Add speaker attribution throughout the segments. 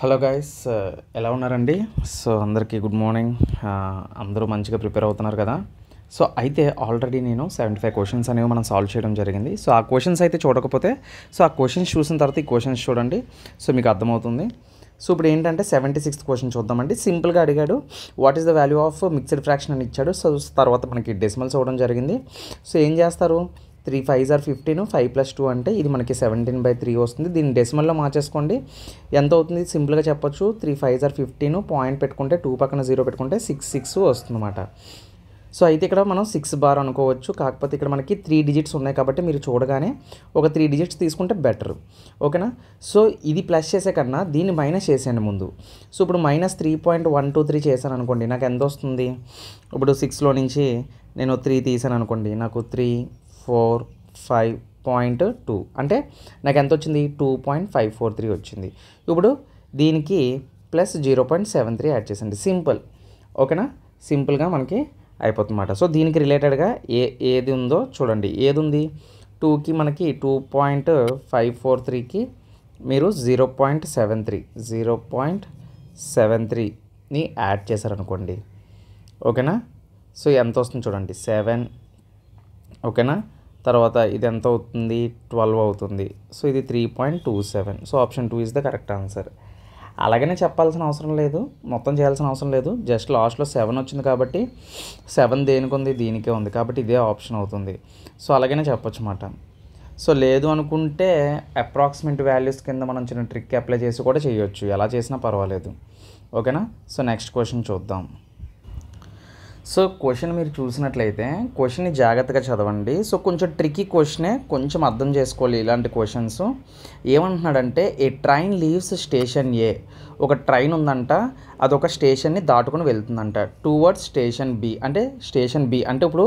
Speaker 1: Hello guys, ఎలా ఉన్నారండి? So అందరికీ గుడ్ మార్నింగ్. అందరూ మంచిగా ప్రిపేర్ అవుతున్నారు కదా. సో అయితే ఆల్రెడీ నేను 75 క్వశ్చన్స్ అనేవి మనం సాల్వ్ చేయడం జరిగింది. సో ఆ క్వశ్చన్స్ అయితే చూడకపోతే ఆ క్వశ్చన్స్ చూసిన తర్వాత ఈ క్వశ్చన్స్ చూడండి. సో మీకు అర్థమవుతుంది. సో ఇప్పుడు ఏంటంటే 76th క్వశ్చన్ చూద్దామండి. సింపుల్గా అడిగాడు, what is the value of mixed fraction అని ఇచ్చాడు. సో తర్వాత మనకి డెసిమల్స్ అవ్వడం జరిగింది. సో ఏం చేస్తారు, 3 5s are 15, 5 + 2 అంటే ఇది మనకి 17/3 వస్తుంది. దీన్ని డెసిమల్లో మార్చేసుకోండి. ఎంత అవుతుంది సింపుల్గా చెప్పొచ్చు, 3 5s are 15, పాయింట్ పెట్టుకుంటే 2 పక్కన 0 పెట్టుకుంటే 6 వస్తుంది అన్నమాట. సో అయితే ఇక్కడ మనం 6 బార్ అనుకోవచ్చు. కాకపోతే ఇక్కడ మనకి 3 డిజిట్స్ ఉన్నాయి కాబట్టి మీరు చూడగానే ఒక 3 డిజిట్స్ తీసుకుంటే బెటర్, ఓకేనా. సో ఇది ప్లస్ చేసే కన్నా దీన్ని మైనస్ చేసేయండి ముందు. సో ఇప్పుడు -3.123 చేశాను అనుకోండి, నాకు ఎంత వస్తుంది? ఇప్పుడు 6లో నుంచి నేను 3 తీసాను అనుకోండి, నాకు 3 4 5.2 అంటే నాకు ఎంత వచ్చింది? 2.543 వచ్చింది. ఇప్పుడు దీనికి ప్లస్ 0.73 యాడ్ చేసండి, సింపుల్, ఓకేనా. సింపుల్గా మనకి అయిపోతుందన్నమాట. సో దీనికి రిలేటెడ్గా ఏది ఉందో చూడండి. ఏది ఉంది? 2కి మనకి 2.543కి మీరు 0.73ని యాడ్ చేశారనుకోండి, ఓకేనా. సో ఎంత వస్తుంది చూడండి, 7, ఓకేనా. తర్వాత ఇది ఎంత అవుతుంది? 12 అవుతుంది. సో ఇది 3.27. So option 2 is the correct answer. అలాగనే చెప్పాల్సిన అవసరం లేదు, మొత్తం చేయాల్సిన అవసరం లేదు. జస్ట్ లాస్ట్లో 7 వచ్చింది కాబట్టి 7 దేనికి ఉంది? దీనికే ఉంది కాబట్టి ఇదే ఆప్షన్ అవుతుంది. సో అలాగనే చెప్పొచ్చు అన్నమాట. సో లేదు అనుకుంటే అప్రాక్సిమేట్ వాల్యూస్ కింద మనం చిన్న ట్రిక్ అప్లై చేసి కూడా చేయొచ్చు, ఎలా చేసినా పర్వాలేదు, ఓకేనా. సో నెక్స్ట్ క్వశ్చన్ చూద్దాం. సో క్వశ్చన్ మీరు చూసినట్లయితే క్వశ్చన్ని జాగ్రత్తగా చదవండి. సో కొంచెం ట్రిక్కీ క్వశ్చనే, కొంచెం అర్థం చేసుకోవాలి ఇలాంటి క్వశ్చన్స్. ఏమంటున్నాడంటే, ఏ ట్రైన్ లీవ్స్ స్టేషన్ ఏ. ఒక ట్రైన్ ఉందంట, అదొక స్టేషన్ని దాటుకుని వెళ్తుందంట టువర్డ్స్ స్టేషన్ బి. అంటే స్టేషన్ బి అంటే ఇప్పుడు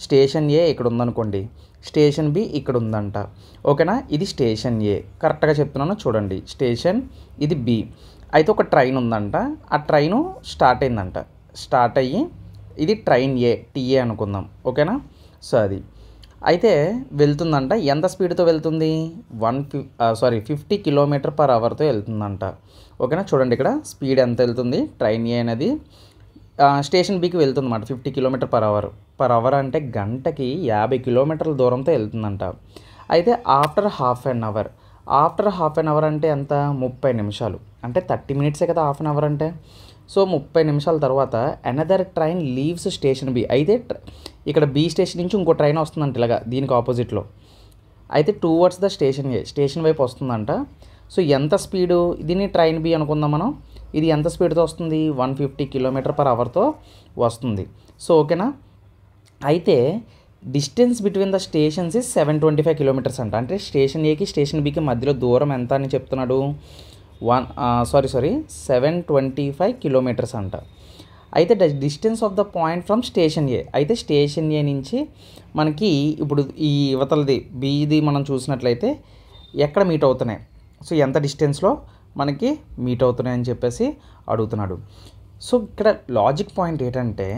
Speaker 1: స్టేషన్ ఏ ఇక్కడ ఉందనుకోండి, స్టేషన్ బి ఇక్కడ ఉందంట, ఓకేనా. ఇది స్టేషన్ ఏ, కరెక్ట్గా చెప్తున్నాను చూడండి. స్టేషన్ ఇది బి. అయితే ఒక ట్రైన్ ఉందంట, ఆ ట్రైను స్టార్ట్ అయిందంట, స్టార్ట్ అయ్యి ఇది ట్రైన్ ఏ, టీఏ అనుకుందాం, ఓకేనా. సో అది అయితే వెళ్తుందంట. ఎంత స్పీడ్తో వెళ్తుంది? 50 km/hతో వెళ్తుందంట, ఓకేనా. చూడండి ఇక్కడ స్పీడ్ ఎంత వెళ్తుంది. ట్రైన్ ఏ అనేది స్టేషన్ బికి వెళ్తుంది అన్నమాట, 50 km/h. అంటే గంటకి 50 కిలోమీటర్ల దూరంతో వెళ్తుందంట. అయితే ఆఫ్టర్ హాఫ్ అన్ అవర్ అంటే ఎంత? 30 నిమిషాలు. అంటే 30 మినిట్సే కదా హాఫ్ అన్ అవర్ అంటే. సో 30 నిమిషాల తర్వాత another train leaves station B. అయితే ఇక్కడ బి స్టేషన్ నుంచి ఇంకో ట్రైన్ వస్తుందంట ఇలాగా దీనికి ఆపోజిట్లో. అయితే towards the station A, station వైపు వస్తుందంట. సో ఎంత స్పీడు? దీన్ని ట్రైన్ బి అనుకుందాం మనం. ఇది ఎంత స్పీడ్తో వస్తుంది? 150 km/hతో వస్తుంది. సో ఓకేనా. అయితే distance between the stations is 725 kilometres అంట. అంటే స్టేషన్ ఏకి స్టేషన్ బికి మధ్యలో దూరం ఎంత అని చెప్తున్నాడు? 725 కిలోమీటర్స్ అంట. అయితే the distance of the point from station A. అయితే స్టేషన్ ఏ నుంచి మనకి ఇప్పుడు ఈ యువతలది బీది మనం చూసినట్లయితే ఎక్కడ మీట్ అవుతున్నాయి, సో ఎంత డిస్టెన్స్లో మనకి మీట్ అవుతున్నాయి అని చెప్పేసి అడుగుతున్నాడు. సో ఇక్కడ లాజిక్ పాయింట్ ఏంటంటే,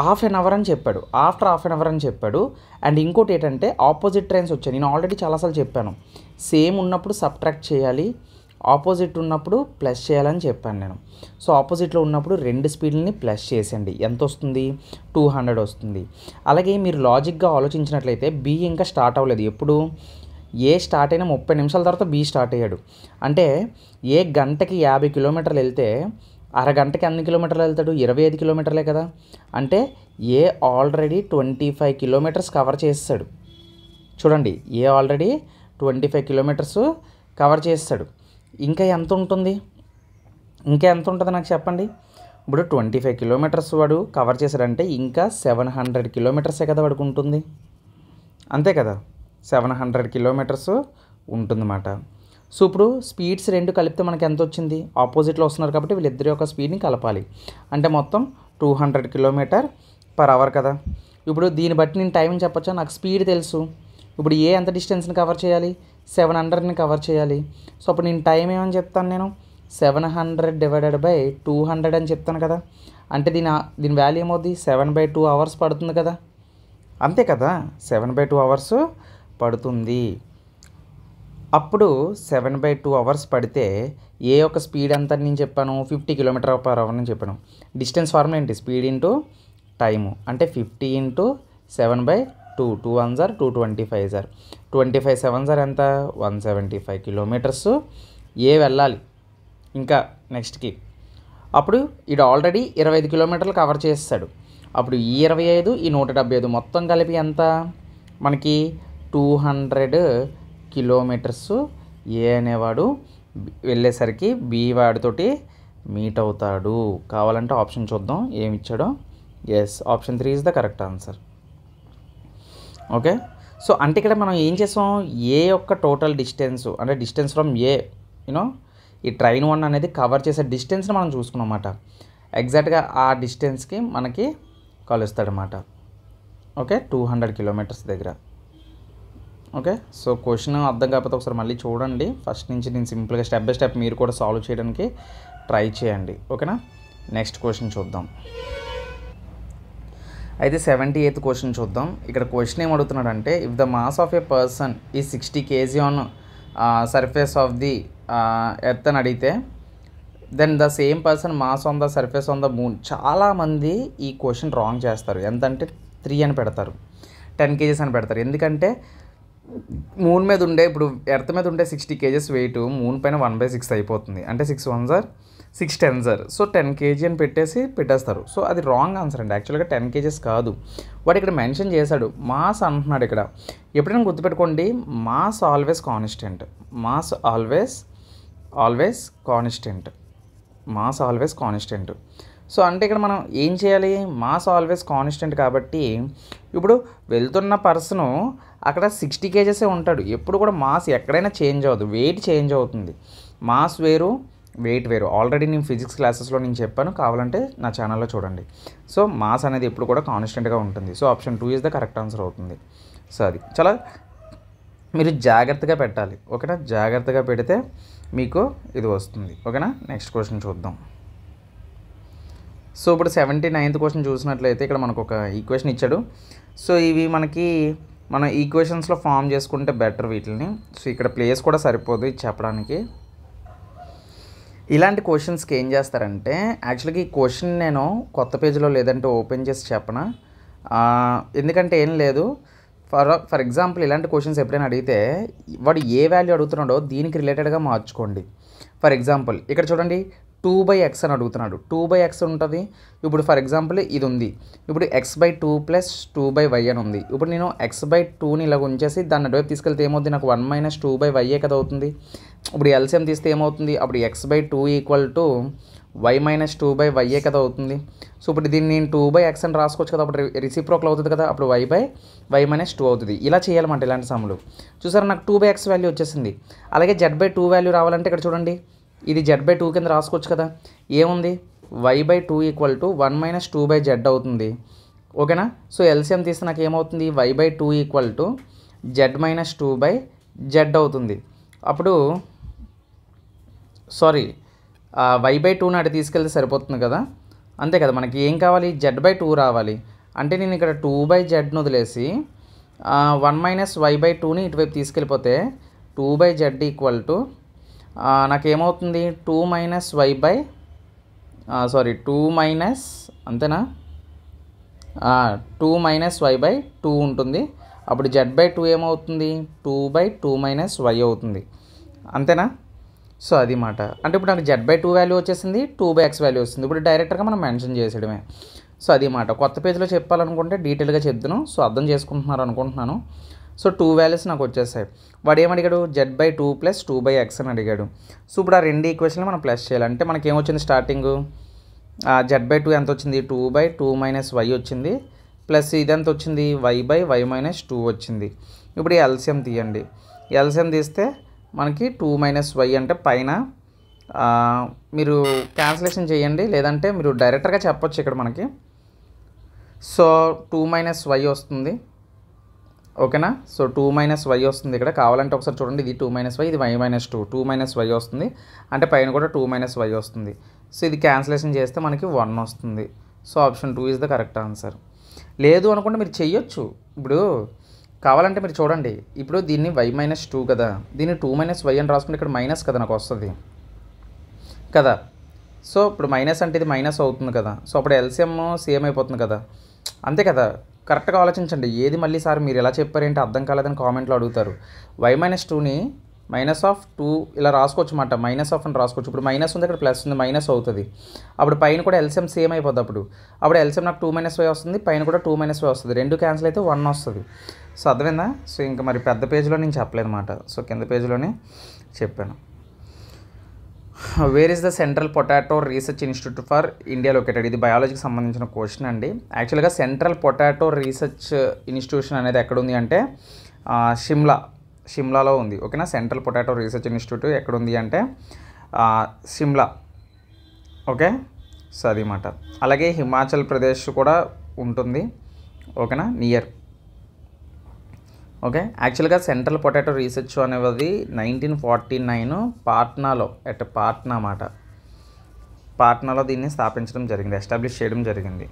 Speaker 1: హాఫ్ అన్ అవర్ అని చెప్పాడు, ఆఫ్టర్ హాఫ్ అన్ అవర్ అని చెప్పాడు. అండ్ ఇంకోటి ఏంటంటే ఆపోజిట్ ట్రైన్స్ వచ్చాయి. నేను ఆల్రెడీ చాలాసార్లు చెప్పాను, సేమ్ ఉన్నప్పుడు సబ్ట్రాక్ట్ చేయాలి, ఆపోజిట్ ఉన్నప్పుడు ప్లస్ చేయాలని చెప్పాను నేను. సో ఆపోజిట్లో ఉన్నప్పుడు రెండు స్పీడ్ని ప్లస్ చేసేయండి, ఎంత వస్తుంది? 200 వస్తుంది. అలాగే మీరు లాజిక్గా ఆలోచించినట్లయితే బి ఇంకా స్టార్ట్ అవ్వలేదు. ఎప్పుడు? ఏ స్టార్ట్ అయినా 30 నిమిషాల తర్వాత బి స్టార్ట్ అయ్యాడు. అంటే ఏ గంటకి 50 కిలోమీటర్లు వెళ్తే అరగంటకి ఎన్ని కిలోమీటర్లు వెళ్తాడు? 25 కిలోమీటర్లే కదా. అంటే ఏ ఆల్రెడీ 25 కిలోమీటర్స్ కవర్ చేస్తాడు. చూడండి, ఏ ఆల్రెడీ 25 కిలోమీటర్స్ కవర్ చేస్తాడు. ఇంకా ఎంత ఉంటుంది? నాకు చెప్పండి. ఇప్పుడు 25 కిలోమీటర్స్ వాడు కవర్ చేశాడంటే ఇంకా 700 కిలోమీటర్సే కదా వాడికి ఉంటుంది, అంతే కదా. 700 కిలోమీటర్స్ ఉంటుందన్నమాట. సో ఇప్పుడు స్పీడ్స్ రెండు కలిపితే మనకి ఎంత వచ్చింది? ఆపోజిట్లో వస్తున్నారు కాబట్టి వీళ్ళిద్దరి యొక్క స్పీడ్ని కలపాలి. అంటే మొత్తం 200 km/h కదా. ఇప్పుడు దీన్ని బట్టి నేను టైం చెప్పొచ్చా? నాకు స్పీడ్ తెలుసు. ఇప్పుడు ఏ ఎంత డిస్టెన్స్ని కవర్ చేయాలి? 700ని కవర్ చేయాలి. సో అప్పుడు నేను టైం ఏమని చెప్తాను? నేను 700/200 అని చెప్తాను కదా. అంటే దీని వాల్యూ ఏమవుద్ది? 7/2 అవర్స్ పడుతుంది కదా, అంతే కదా. 7/2 అవర్స్ పడుతుంది. అప్పుడు 7/2 అవర్స్ పడితే ఏ యొక్క స్పీడ్ ఎంత అని నేను చెప్పాను, 50 km/h అని చెప్పాను. డిస్టెన్స్ ఫార్ములా ఏంటి, స్పీడ్ ఇంటూ టైము, అంటే 50 ఇంటూ 7/2, 2 1 జార్ 2 25 జార్ 25 7 జార్ ఎంత, 175 కిలోమీటర్స్ ఏ వెళ్ళాలి ఇంకా నెక్స్ట్కి. అప్పుడు ఇది ఆల్రెడీ 25 కిలోమీటర్లు కవర్ చేస్తాడు. అప్పుడు ఈ 25 ఈ 175 మొత్తం కలిపి ఎంత మనకి 200 కిలోమీటర్స్ ఏ అనేవాడు వెళ్ళేసరికి బి వాడితోటి మీట్ అవుతాడు. కావాలంటే ఆప్షన్ చూద్దాం ఏమి ఇచ్చాడో. Yes, option 3 is the correct answer. Okay, so అంటే ఇక్కడ మనం ఏం చేసాం, ఏ యొక్క టోటల్ డిస్టెన్స్ అంటే డిస్టెన్స్ ఫ్రమ్ ఏ యూనో ఈ ట్రైన్ 1 అనేది కవర్ చేసే డిస్టెన్స్ని మనం చూసుకున్నాం అన్నమాట. ఎగ్జాక్ట్గా ఆ డిస్టెన్స్కి మనకి కలుస్తాడనమాట. ఓకే, 200 కిలోమీటర్స్ దగ్గర. ఓకే, సో క్వశ్చన్ అర్థం కాకపోతే ఒకసారి మళ్ళీ చూడండి. ఫస్ట్ నుంచి నేను సింపుల్గా స్టెప్ బై స్టెప్ మీరు కూడా సాల్వ్ చేయడానికి ట్రై చేయండి. ఓకేనా, నెక్స్ట్ క్వశ్చన్ చూద్దాం. అయితే 78th క్వశ్చన్ చూద్దాం. ఇక్కడ క్వశ్చన్ ఏం అడుగుతున్నాడంటే, if the mass of a person is 60 kg on surface of the earth అని అడిగితే then the same person mass on the surface on the moon. చాలామంది ఈ క్వశ్చన్ రాంగ్ చేస్తారు. ఎంతంటే 3 అని పెడతారు, 10 kgs అని పెడతారు. ఎందుకంటే మూన్ మీద ఉండే ఇప్పుడు ఎర్త్ మీద ఉండే 60 kgs వెయిట్ మూన్ పైన 1/6 అయిపోతుంది. అంటే 6 1 జార్ 6 10 జార్, సో 10 kg అని పెట్టేస్తారు. సో అది రాంగ్ ఆన్సర్ అండి. యాక్చువల్గా 10 kgs కాదు, వాడు ఇక్కడ మెన్షన్ చేశాడు మాస్ అంటున్నాడు. ఇక్కడ ఎప్పుడైనా గుర్తుపెట్టుకోండి, mass always constant, mass always constant, mass always constant. So అంటే ఇక్కడ మనం ఏం చేయాలి, మాస్ ఆల్వేస్ కాన్స్టెంట్ కాబట్టి ఇప్పుడు వెళ్తున్న పర్సను అక్కడ 60 kgs ఉంటాడు. ఎప్పుడు కూడా మాస్ ఎక్కడైనా చేంజ్ అవ్వదు, వెయిట్ చేంజ్ అవుతుంది. మాస్ వేరు, వెయిట్ వేరు. ఆల్రెడీ నేను ఫిజిక్స్ క్లాసెస్లో నేను చెప్పాను, కావాలంటే నా ఛానల్లో చూడండి. సో మాస్ అనేది ఎప్పుడు కూడా కాన్స్టెంట్గా ఉంటుంది. So option 2 is the correct answer అవుతుంది. సో అది చాలా మీరు జాగ్రత్తగా పెట్టాలి. ఓకేనా, జాగ్రత్తగా పెడితే మీకు ఇది వస్తుంది. ఓకేనా, నెక్స్ట్ క్వశ్చన్ చూద్దాం. సో ఇప్పుడు 79th క్వశ్చన్ చూసినట్లయితే ఇక్కడ మనకు ఒక ఈక్వేషన్ ఇచ్చాడు. సో ఇవి మనకి మన ఈక్వేషన్స్లో ఫామ్ చేసుకుంటే బెటర్ వీటిని. సో ఇక్కడ ప్లేస్ కూడా సరిపోదు ఇది చెప్పడానికి. ఇలాంటి క్వశ్చన్స్కి ఏం చేస్తారంటే, యాక్చువల్గా ఈ క్వశ్చన్ నేను కొత్త పేజీలో లేదంటే ఓపెన్ చేసి చెప్పనా, ఎందుకంటే ఏం లేదు. ఫర్ ఎగ్జాంపుల్ ఇలాంటి క్వశ్చన్స్ ఎప్పుడైనా అడిగితే వాడు ఏ వాల్యూ అడుగుతున్నాడో దీనికి రిలేటెడ్గా మార్చుకోండి. ఫర్ ఎగ్జాంపుల్ ఇక్కడ చూడండి 2/x అని అడుగుతున్నాడు. 2/x ఉంటుంది. ఇప్పుడు ఫర్ ఎగ్జాంపుల్ ఇది ఉంది. ఇప్పుడు x/2 + 2/y అని ఉంది. ఇప్పుడు నేను x/2ని ఇలాగ ఉంచేసి దాన్ని అటువైపు తీసుకెళ్తే ఏమవుతుంది, నాకు 1 - 2/y కదా అవుతుంది. ఇప్పుడు ఎల్సిఎం తీస్తే ఏమవుతుంది, అప్పుడు x/2 = y - 2/y కదా అవుతుంది. సో ఇప్పుడు దీన్ని నేను 2/x అని రాసుకోవచ్చు కదా, అప్పుడు రెసిప్రోకల్ అవుతుంది కదా, అప్పుడు y/y - 2 అవుతుంది. ఇలా చేయాలన్నమాట ఇలాంటి సమ్ములు. చూసారా, నాకు 2/x వాల్యూ వచ్చేసింది. అలాగే z/2 వాల్యూ రావాలంటే ఇక్కడ చూడండి, ఇది z/2 కింద రాసుకోవచ్చు కదా. ఏముంది, y/2 = 1 - 2/z అవుతుంది. ఓకేనా, సో ఎల్సిఎం తీస్తే నాకు ఏమవుతుంది, y/2 = z - 2/z అవుతుంది. అప్పుడు సారీ y/2ని అటు తీసుకెళ్తే సరిపోతుంది కదా, అంతే కదా. మనకి ఏం కావాలి, z/2 రావాలి. అంటే నేను ఇక్కడ 2/zని వదిలేసి 1 - y/2ని ఇటువైపు తీసుకెళ్ళిపోతే 2/z = నాకేమవుతుంది 2 - అంతేనా 2 - y/2 ఉంటుంది. అప్పుడు z/2 ఏమవుతుంది, 2/2 - y అవుతుంది. అంతేనా. సో అది మాట. అంటే ఇప్పుడు నాకు z/2 వాల్యూ వచ్చేసింది, 2/x వాల్యూ వస్తుంది. ఇప్పుడు డైరెక్ట్గా మనం మెన్షన్ చేసేయడమే. సో అది మాట. కొత్త పేజ్లో చెప్పాలనుకుంటే డీటెయిల్గా చెప్తాను. సో అర్థం చేసుకుంటున్నారు అనుకుంటున్నాను. సో 2 వాల్యూస్ నాకు వచ్చేసాయి. వాడు ఏమడిగాడు, z/2 + 2/x అని అడిగాడు. సో ఇప్పుడు ఆ రెండు ఈక్వేషన్లు మనం ప్లస్ చేయాలంటే మనకి ఏమొచ్చింది, స్టార్టింగ్ z/2 ఎంత వచ్చింది, 2/2 - y వచ్చింది, ప్లస్ ఇది ఎంత వచ్చింది, y/y - 2 వచ్చింది. ఇప్పుడు ఎల్సిఎం తీయండి. ఎల్సిఎం తీస్తే మనకి 2 - y అంటే పైన మీరు క్యాన్సిలేషన్ చేయండి, లేదంటే మీరు డైరెక్ట్గా చెప్పొచ్చు ఇక్కడ మనకి. సో 2 - y వస్తుంది. ఓకేనా, సో 2 - y వస్తుంది. ఇక్కడ కావాలంటే ఒకసారి చూడండి, ఇది 2 - y, ఇది y - 2, 2 - y వస్తుంది. అంటే పైన కూడా 2 - y వస్తుంది. సో ఇది క్యాన్సిలేషన్ చేస్తే మనకి 1 వస్తుంది. So option 2 is the correct answer. లేదు అనుకుంటే మీరు చెయ్యొచ్చు. ఇప్పుడు కావాలంటే మీరు చూడండి, ఇప్పుడు దీన్ని y-2 కదా, దీన్ని 2 - y అని రాసుకుంటే ఇక్కడ మైనస్ కదా నాకు వస్తుంది కదా. సో ఇప్పుడు మైనస్ అంటే ఇది మైనస్ అవుతుంది కదా, సో అప్పుడు ఎల్సిఎం సేమ్ అయిపోతుంది కదా, అంతే కదా. కరెక్ట్గా ఆలోచించండి. ఏది మళ్ళీ సార్ మీరు ఎలా చెప్పారేంటి అర్థం కాలేదని కామెంట్లో అడుగుతారు. y-2ని -2 ఇలా రాసుకోవచ్చు అన్నమాట, -ఆఫ్ అని రాసుకోవచ్చు. ఇప్పుడు మైనస్ ఉంది, ఇక్కడ ప్లస్ ఉంది, మైనస్ అవుతుంది. అప్పుడు పైన కూడా ఎల్సిఎం సేమ్ అయిపోద్ది. అప్పుడు ఎల్సిఎం నాకు 2 - y వస్తుంది, పైన కూడా 2 - y వస్తుంది. రెండు క్యాన్సిల్ అయితే 1 వస్తుంది. సో అర్థమైందా. సో ఇంకా మరి పెద్ద పేజ్లో నేను చెప్పలేదు అన్నమాట, సో కింద పేజ్లోనే చెప్పాను. Where is the central potato research institute for India located? ఇది బయాలజీకి సంబంధించిన క్వశ్చన్ అండి. యాక్చువల్గా సెంట్రల్ పొటాటో రీసెర్చ్ ఇన్స్టిట్యూషన్ అనేది ఎక్కడ ఉంది అంటే షిమ్లాలో ఉంది. ఓకేనా. సెంట్రల్ పొటాటో రీసెర్చ్ ఇన్స్టిట్యూట్ ఎక్కడ ఉంది అంటే షిమ్లా. ఓకే. సో అది మాట. అలాగే హిమాచల్ ప్రదేశ్ కూడా ఉంటుంది. ఓకేనా, నియర్. ఓకే. యాక్చువల్గా సెంట్రల్ పొటాటో రీసెర్చ్ అనేది 1949 పాట్నాలో పాట్నా మాట, పాట్నాలో దీన్ని స్థాపించడం జరిగింది, ఎస్టాబ్లిష్ చేయడం జరిగింది.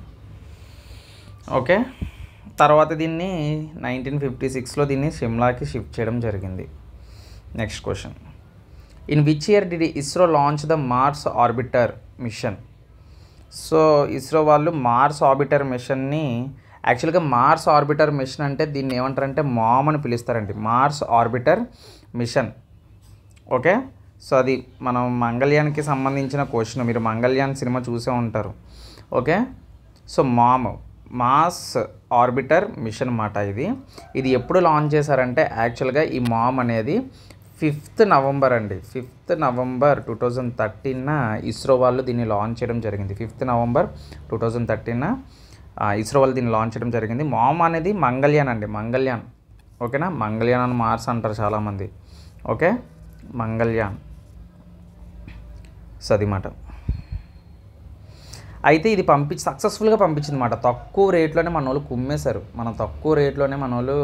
Speaker 1: ఓకే. తర్వాత దీన్ని 1956లో దీన్ని షిమ్లాకి షిఫ్ట్ చేయడం జరిగింది. Next question, in which year did ISRO launch the Mars orbiter mission? So ISRO వాళ్ళు మార్స్ ఆర్బిటర్ మిషన్ని, యాక్చువల్గా మార్స్ ఆర్బిటర్ మిషన్ అంటే దీన్ని ఏమంటారంటే మామ్ అని పిలుస్తారండి, Mars orbiter mission. Okay. So అది మనం మంగళయాన్కి సంబంధించిన క్వశ్చన్, మీరు మంగళయాన్ సినిమా చూసే ఉంటారు. Okay. So mass arbiter machine అన్నమాట. ఇది ఎప్పుడు లాంచ్ చేశారంటే యాక్చువల్గా ఈ మామ్ అనేది 5th నవంబర్ అండి, 5th నవంబర్ 2013 ఇస్రో వాళ్ళు దీన్ని లాంచ్ చేయడం జరిగింది. 5th నవంబర్ 2013 ఇస్రో వాళ్ళు దీన్ని లాంచ్ చేయడం జరిగింది. మామ్ అనేది మంగళయాన్ అండి, మంగళయాన్. ఓకేనా. మంగళయాన్ అని మార్స్ అంటారు చాలామంది. ఓకే, మంగళయాన్. సో అది మాట. అయితే ఇది సక్సెస్ఫుల్గా పంపించింది అన్నమాట. తక్కువ రేట్లోనే మన వాళ్ళు కుమ్మేశారు. తక్కువ రేట్లోనే మన వాళ్ళు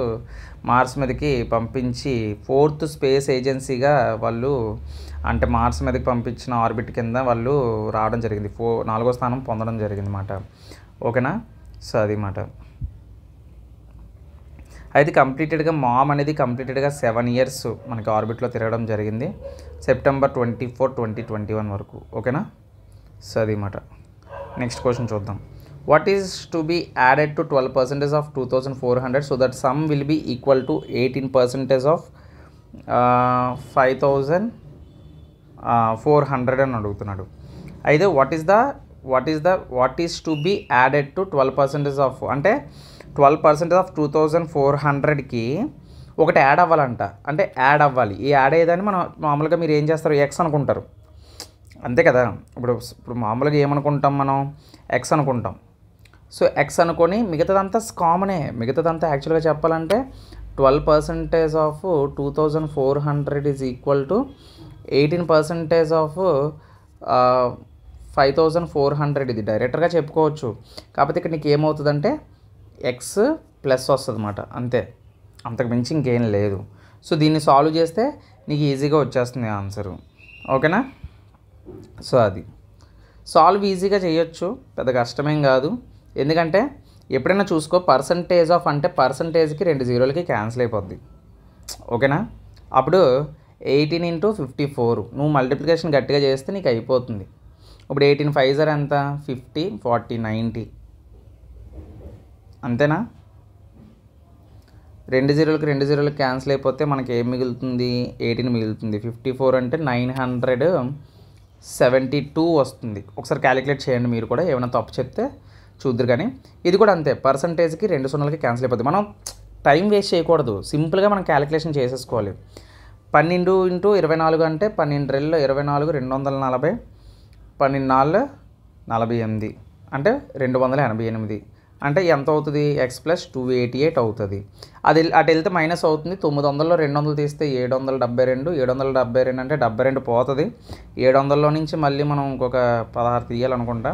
Speaker 1: మార్స్ మీదకి పంపించి 4th స్పేస్ ఏజెన్సీగా వాళ్ళు, అంటే మార్స్ మీదకి పంపించిన ఆర్బిట్ కింద వాళ్ళు రావడం జరిగింది. 4వ స్థానం పొందడం జరిగింది అన్నమాట. ఓకేనా. సో అది మాట. అయితే కంప్లీటెడ్గా మామ్ అనేది 7 years మనకి ఆర్బిట్లో తిరగడం జరిగింది, September 24, 2021 వరకు. ఓకేనా. సో అది మాట. నెక్స్ట్ క్వశ్చన్ చూద్దాం. What is to be added to 12% of 2400 so that sum will be equal to 18% of 5400 అని అడుగుతున్నాడు. అయితే what is to be added to 12% of అంటే 12% ఆఫ్ 2400కి ఒకటి యాడ్ అవ్వాలంట, అంటే యాడ్ అవ్వాలి. ఈ యాడ్ అయ్యేదాన్ని మనం మామూలుగా మీరు ఏం చేస్తారు, ఎక్స్ అనుకుంటారు, అంతే కదా. ఇప్పుడు మామూలుగా ఏమనుకుంటాం మనం, ఎక్స్ అనుకుంటాం. సో ఎక్స్ అనుకొని మిగతాదంతా కామనే. మిగతాదంతా యాక్చువల్గా చెప్పాలంటే 12% of 2400 is equal to 18% of 5400. ఇది డైరెక్ట్గా చెప్పుకోవచ్చు. కాకపోతే ఇక్కడ నీకు ఏమవుతుందంటే ఎక్స్ ప్లస్ వస్తుంది అన్నమాట, అంతే, అంతకు మించి ఇంకేం లేదు. సో దీన్ని సాల్వ్ చేస్తే నీకు ఈజీగా వచ్చేస్తుంది ఆన్సరు. ఓకేనా. సో అది సాల్వ్ ఈజీగా చేయొచ్చు, పెద్ద కష్టమేం కాదు. ఎందుకంటే ఎప్పుడైనా చూసుకో, పర్సంటేజ్ ఆఫ్ అంటే పర్సంటేజ్కి 2 0లకి క్యాన్సిల్ అయిపోద్ది. ఓకేనా. అప్పుడు 18 × 54 నువ్వు మల్టిప్లికేషన్ గట్టిగా చేస్తే నీకు అయిపోతుంది. ఇప్పుడు 18 5 ఎంత, 50, 40, 90, అంతేనా. 2 0లకి క్యాన్సిల్ అయిపోతే మనకి ఏం మిగులుతుంది, 18 మిగులుతుంది. 54 అంటే 972 వస్తుంది. ఒకసారి క్యాలిక్యులేట్ చేయండి మీరు కూడా, ఏమైనా తప్పు చెప్తే చూద్దరు. కానీ ఇది కూడా అంతే, పర్సంటేజ్కి 2 0లకి క్యాన్సిల్ అయిపోతుంది. మనం టైం వేస్ట్ చేయకూడదు, సింపుల్గా మనం క్యాలిక్యులేషన్ చేసేసుకోవాలి. 12 × 24 అంటే 12 2 24, 240, 12 48 అంటే 288 అంటే ఎంత అవుతుంది, ఎక్స్ ప్లస్ 288 అవుతుంది. అది అటు వెళ్తే మైనస్ అవుతుంది. 900లో 200 తీస్తే 772, 772 అంటే 72 పోతుంది. 700లో నుంచి మళ్ళీ మనం ఇంకొక 16 తీయాలనుకుంటా.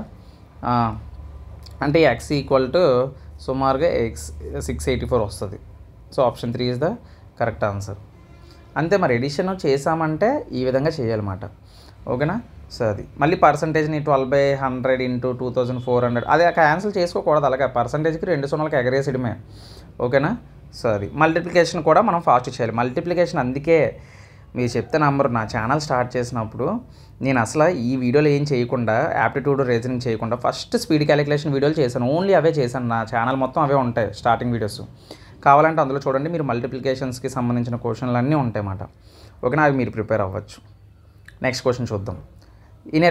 Speaker 1: అంటే ఎక్స్ ఈక్వల్ టు సుమారుగా 684 వస్తుంది. So option 3 is the correct answer. అంతే. మరి ఎడిషన్ చేసామంటే ఈ విధంగా చేయాలన్నమాట. ఓకేనా. సో అది మళ్ళీ పర్సంటేజ్ని 12/100 × 2400 అది క్యాన్సిల్ చేసుకోకూడదు. అలాగే పర్సంటేజ్కి 2 0లకి ఎగరేసడమే. ఓకేనా. సో అది మల్టిప్లికేషన్ కూడా మనం ఫాస్ట్ చేయాలి. మల్టిప్లికేషన్ అందుకే మీరు చెప్తే నంబర్ నా ఛానల్ స్టార్ట్ చేసినప్పుడు నేను అసలు ఈ వీడియోలో ఏం చేయకుండా యాప్టిట్యూడ్ రీజనింగ్ చేయకుండా ఫస్ట్ స్పీడ్ క్యాలిక్యులేషన్ వీడియోలు చేశాను. ఓన్లీ అవే చేశాను. నా ఛానల్ మొత్తం అవే ఉంటాయి స్టార్టింగ్ వీడియోస్. కావాలంటే అందులో చూడండి, మీరు మల్టిప్లికేషన్స్కి సంబంధించిన క్వశ్చన్లు అన్నీ ఉంటాయి అన్నమాట. ఓకేనా, అవి మీరు ప్రిపేర్ అవ్వచ్చు. నెక్స్ట్ క్వశ్చన్ చూద్దాం. In a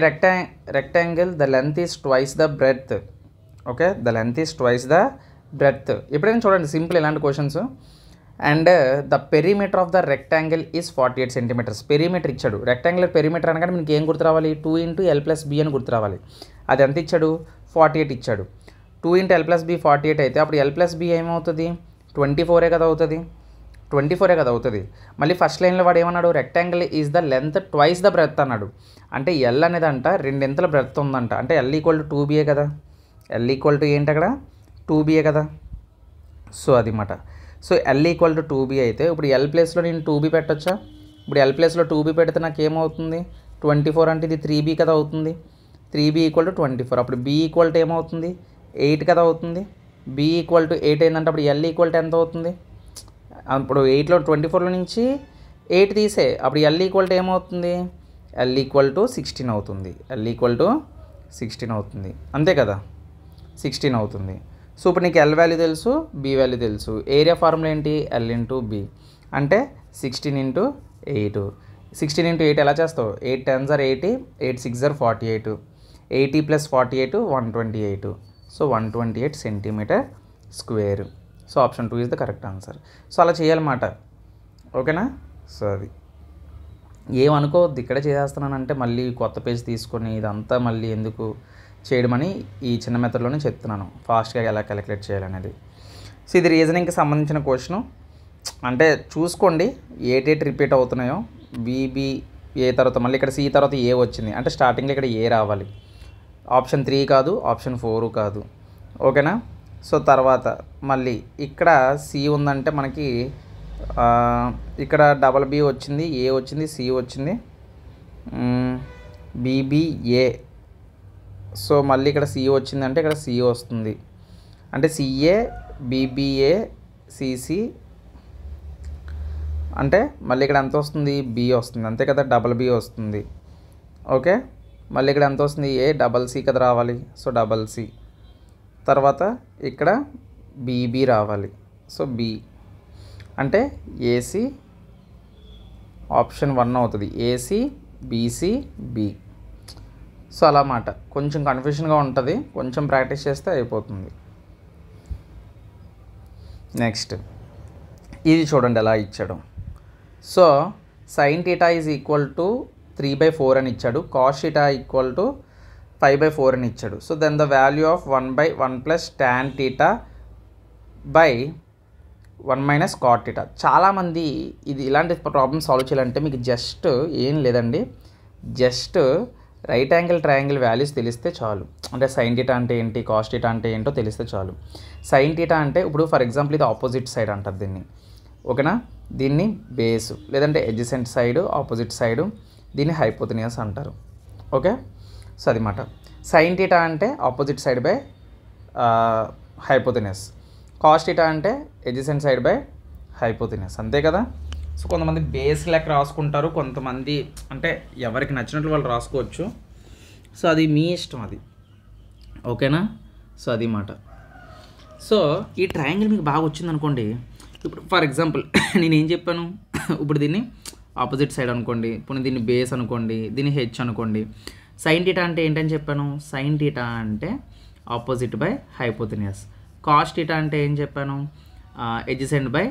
Speaker 1: rectangle the length is twice the breadth. Okay, the length is twice the breadth. ఎప్పుడైనా చూడండి సింపుల్ ఇలాంటి questions. And the perimeter of the rectangle is 48 centimetres. Perimeter ఇచ్చాడు. రెక్టాంగులర్ పెరిమీటర్ అనగానే మీకు ఏం గుర్తు రావాలి? 2 × L+B అని గుర్తు రావాలి. అది ఎంత ఇచ్చాడు? 48 ఇచ్చాడు. 2 × L+B 48 అయితే అప్పుడు L+B ఏమవుతుంది? 24 కదా అవుతుంది. 24 కదా అవుతుంది. మళ్ళీ ఫస్ట్ లైన్లో వాడు ఏమన్నాడు? Rectangle is the length twice the breadth అన్నాడు. అంటే ఎల్ అనేది అంట రెండింతల బ్రెడ్త్ ఉందంట. అంటే L = 2B కదా. L = ఏంటి అక్కడ? 2B కదా. సో అది మాట. సో L = 2B అయితే ఇప్పుడు L ప్లేస్లో నేను 2B పెట్టొచ్చా? ఇప్పుడు L ప్లేస్లో 2B పెడితే నాకు ఏమవుతుంది? 24 అంటే ఇది 3B కదా అవుతుంది. 3B = 24. అప్పుడు B = ఏమవుతుంది? 8 కదా అవుతుంది. B = 8 అయిందంటే అప్పుడు L = ఎంత అవుతుంది? అప్పుడు 8లో 24లో నుంచి 8 తీసే అప్పుడు L = ఏమవుతుంది? L = 16 అవుతుంది. L = 16 అవుతుంది. అంతే కదా, 16 అవుతుంది. సో ఇప్పుడు నీకు L వాల్యూ తెలుసు, B వాల్యూ తెలుసు. ఏరియా ఫార్ములా ఏంటి? L × B అంటే 16 × 8. 16 × 8 ఎలా చేస్తావు? 8 10s are 80, 8 6s are 48. 80 + 48 128. So 128 centimetre square. So option 2 is the correct answer. So అలా చేయాలన్నమాట. ఓకేనా. సో అది ఏమనుకోవద్దు, ఇక్కడే చేసేస్తున్నానంటే మళ్ళీ కొత్త పేజ్ తీసుకొని ఇదంతా మళ్ళీ ఎందుకు చేయడమని ఈ చిన్న మెథడ్లోనే చెప్తున్నాను, ఫాస్ట్గా ఎలా క్యాలిక్యులేట్ చేయాలనేది. సో ఇది రీజనింగ్కి సంబంధించిన క్వశ్చను. అంటే చూసుకోండి ఏటేటి రిపీట్ అవుతున్నాయో. బీబీ ఏ తర్వాత మళ్ళీ ఇక్కడ సి తర్వాత ఏ వచ్చింది అంటే స్టార్టింగ్లో ఇక్కడ ఏ రావాలి. ఆప్షన్ 3 కాదు, ఆప్షన్ 4 కాదు. ఓకేనా. సో తర్వాత మళ్ళీ ఇక్కడ సి ఉందంటే మనకి ఇక్కడ BB వచ్చింది, ఏ వచ్చింది, సి వచ్చింది, BBA. సో మళ్ళీ ఇక్కడ సి వచ్చిందంటే ఇక్కడ సి వస్తుంది. అంటే CA BBA CC అంటే మళ్ళీ ఇక్కడ ఎంత వస్తుంది? B వస్తుంది. అంతే కదా, BB వస్తుంది. ఓకే, మళ్ళీ ఇక్కడ ఎంత వస్తుంది? CC కదా రావాలి. సో CC తర్వాత ఇక్కడ BB రావాలి. సో B అంటే AC ఆప్షన్ 1 అవుతుంది. AC BC B. సో అలా మాట. కొంచెం కన్ఫ్యూషన్గా ఉంటుంది, కొంచెం ప్రాక్టీస్ చేస్తే అయిపోతుంది. నెక్స్ట్ ఇది చూడండి ఎలా ఇచ్చాడు. సో sin θ = 3/4 అని ఇచ్చాడు. cos θ = 5/4 అని ఇచ్చాడు. So then the value of 1/1 + tan θ /1 - cot θ. చాలామంది ఇది ఇలాంటి ప్రాబ్లమ్ సాల్వ్ చేయాలంటే మీకు జస్ట్ ఏం లేదండి, just right angle triangle values తెలిస్తే చాలు. అంటే sin θ అంటే ఏంటి, cos θ అంటే ఏంటో తెలిస్తే చాలు. sin θ అంటే ఇప్పుడు ఫర్ ఎగ్జాంపుల్ ఇది ఆపోజిట్ సైడ్ అంటారు దీన్ని. ఓకేనా, దీన్ని బేస్ లేదంటే ఎడ్జసెంట్ సైడ్, ఆపోజిట్ సైడ్, దీన్ని హైపోటెన్యూస్ అంటారు. ఓకే, సో అది మాట. sin θ అంటే opposite side by hypotenuse, cos θ అంటే ఎడ్జసెంట్ సైడ్ బై హైపోటెన్యూస్. అంతే కదా. సో కొంతమంది బేస్ లెక్క రాసుకుంటారు, కొంతమంది అంటే ఎవరికి నచ్చినట్లు వాళ్ళు రాసుకోవచ్చు. సో అది మీ ఇష్టం అది. ఓకేనా. సో అది మాట. సో ఈ ట్రయాంగిల్ మీకు బాగా వచ్చిందనుకోండి. ఇప్పుడు ఫర్ ఎగ్జాంపుల్ నేను ఏం చెప్పాను, ఇప్పుడు దీన్ని ఆపోజిట్ సైడ్ అనుకోండి, ఇప్పుడు దీన్ని బేస్ అనుకోండి, దీన్ని హెచ్ అనుకోండి. sin θ అంటే ఏంటని చెప్పాను? sin θ అంటే ఆపోజిట్ బై హైపోటెన్యూస్. cos θ అంటే ఏం చెప్పాను? Adjacent by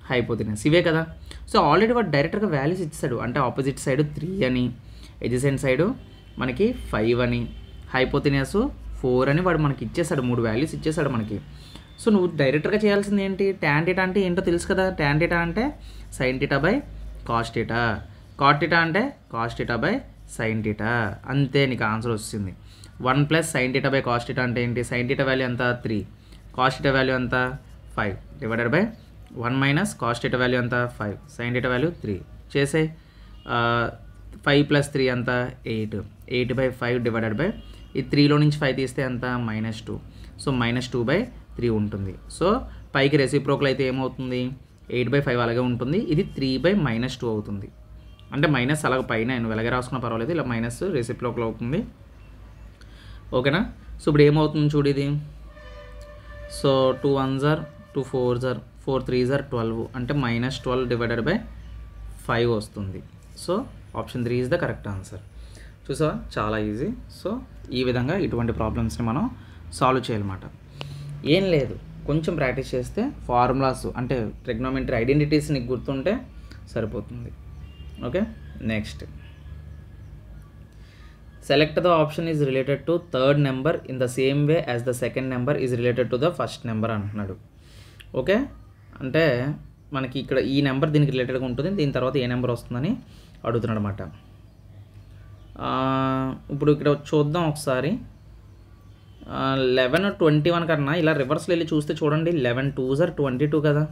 Speaker 1: hypotenuse. ఇవే కదా. సో ఆల్రెడీ వాడు డైరెక్ట్గా వాల్యూస్ ఇచ్చాడు. అంటే ఆపోజిట్ సైడ్ 3 అని, ఎడ్జసెంట్ సైడ్ మనకి 5 అని, హైపోటెన్యూస్ 4 అని వాడు మనకి ఇచ్చేసాడు. 3 వాల్యూస్ ఇచ్చేసాడు మనకి. సో నువ్వు డైరెక్ట్గా చేయాల్సింది ఏంటి? tan θ అంటే ఏంటో తెలుసు కదా. tan θ అంటే sin θ బై cos θ, cot θ అంటే cos θ బై sin θ. అంతే, నీకు ఆన్సర్ వస్తుంది. 1 + sin θ బై cos θ అంటే ఏంటి? sin θ వాల్యూ ఎంత? 3, cos θ వాల్యూ ఎంత? 5 డివైడెడ్ బై 1 - cos θ వాల్యూ ఎంత? 5, sin θ వాల్యూ 3 చేసే 5 + 3 ఎంత? 8, 8/5 డివైడెడ్ బై ఈ 3లో నుంచి 5 తీస్తే ఎంత? -2. సో -2/3 ఉంటుంది. సో పైకి రెసిప్రోకల్ అయితే ఏమవుతుంది 8/5 అలాగే ఉంటుంది. ఇది 3/-2 అవుతుంది. అంటే మైనస్ అలాగ పైన నువ్వు ఎలాగే రాసుకున్నా పర్వాలేదు, ఇలా మైనస్ రెసిప్రోకల్ అవుతుంది. ఓకేనా. సో ఇప్పుడు ఏమవుతుంది చూడు ఇది. So 2 1s are 2 4s are 4 3s are 12 అంటే -12/5 వస్తుంది. So option 3 is the correct answer. చూసావా చాలా ఈజీ. సో ఈ విధంగా ఇటువంటి ప్రాబ్లమ్స్ని మనం సాల్వ్ చేయాలన్నమాట. ఏం లేదు, కొంచెం ప్రాక్టీస్ చేస్తే ఫార్ములాస్ అంటే ట్రిగ్నోమెట్రీ ఐడెంటిటీస్ నీకు గుర్తుంటే సరిపోతుంది. Okay. Next, select the option is related to third number in the same way as the second number is related to the first number అంటున్నాడు. ఓకే. అంటే మనకి ఇక్కడ ఈ నెంబర్ దీనికి రిలేటెడ్గా ఉంటుంది, దీని తర్వాత ఏ నెంబర్ వస్తుందని అడుగుతున్నాడు అనమాట. ఇప్పుడు ఇక్కడ చూద్దాం ఒకసారి. 11 21 కన్నా ఇలా రివర్స్లో వెళ్ళి చూస్తే చూడండి, 11 2s are 22 కదా.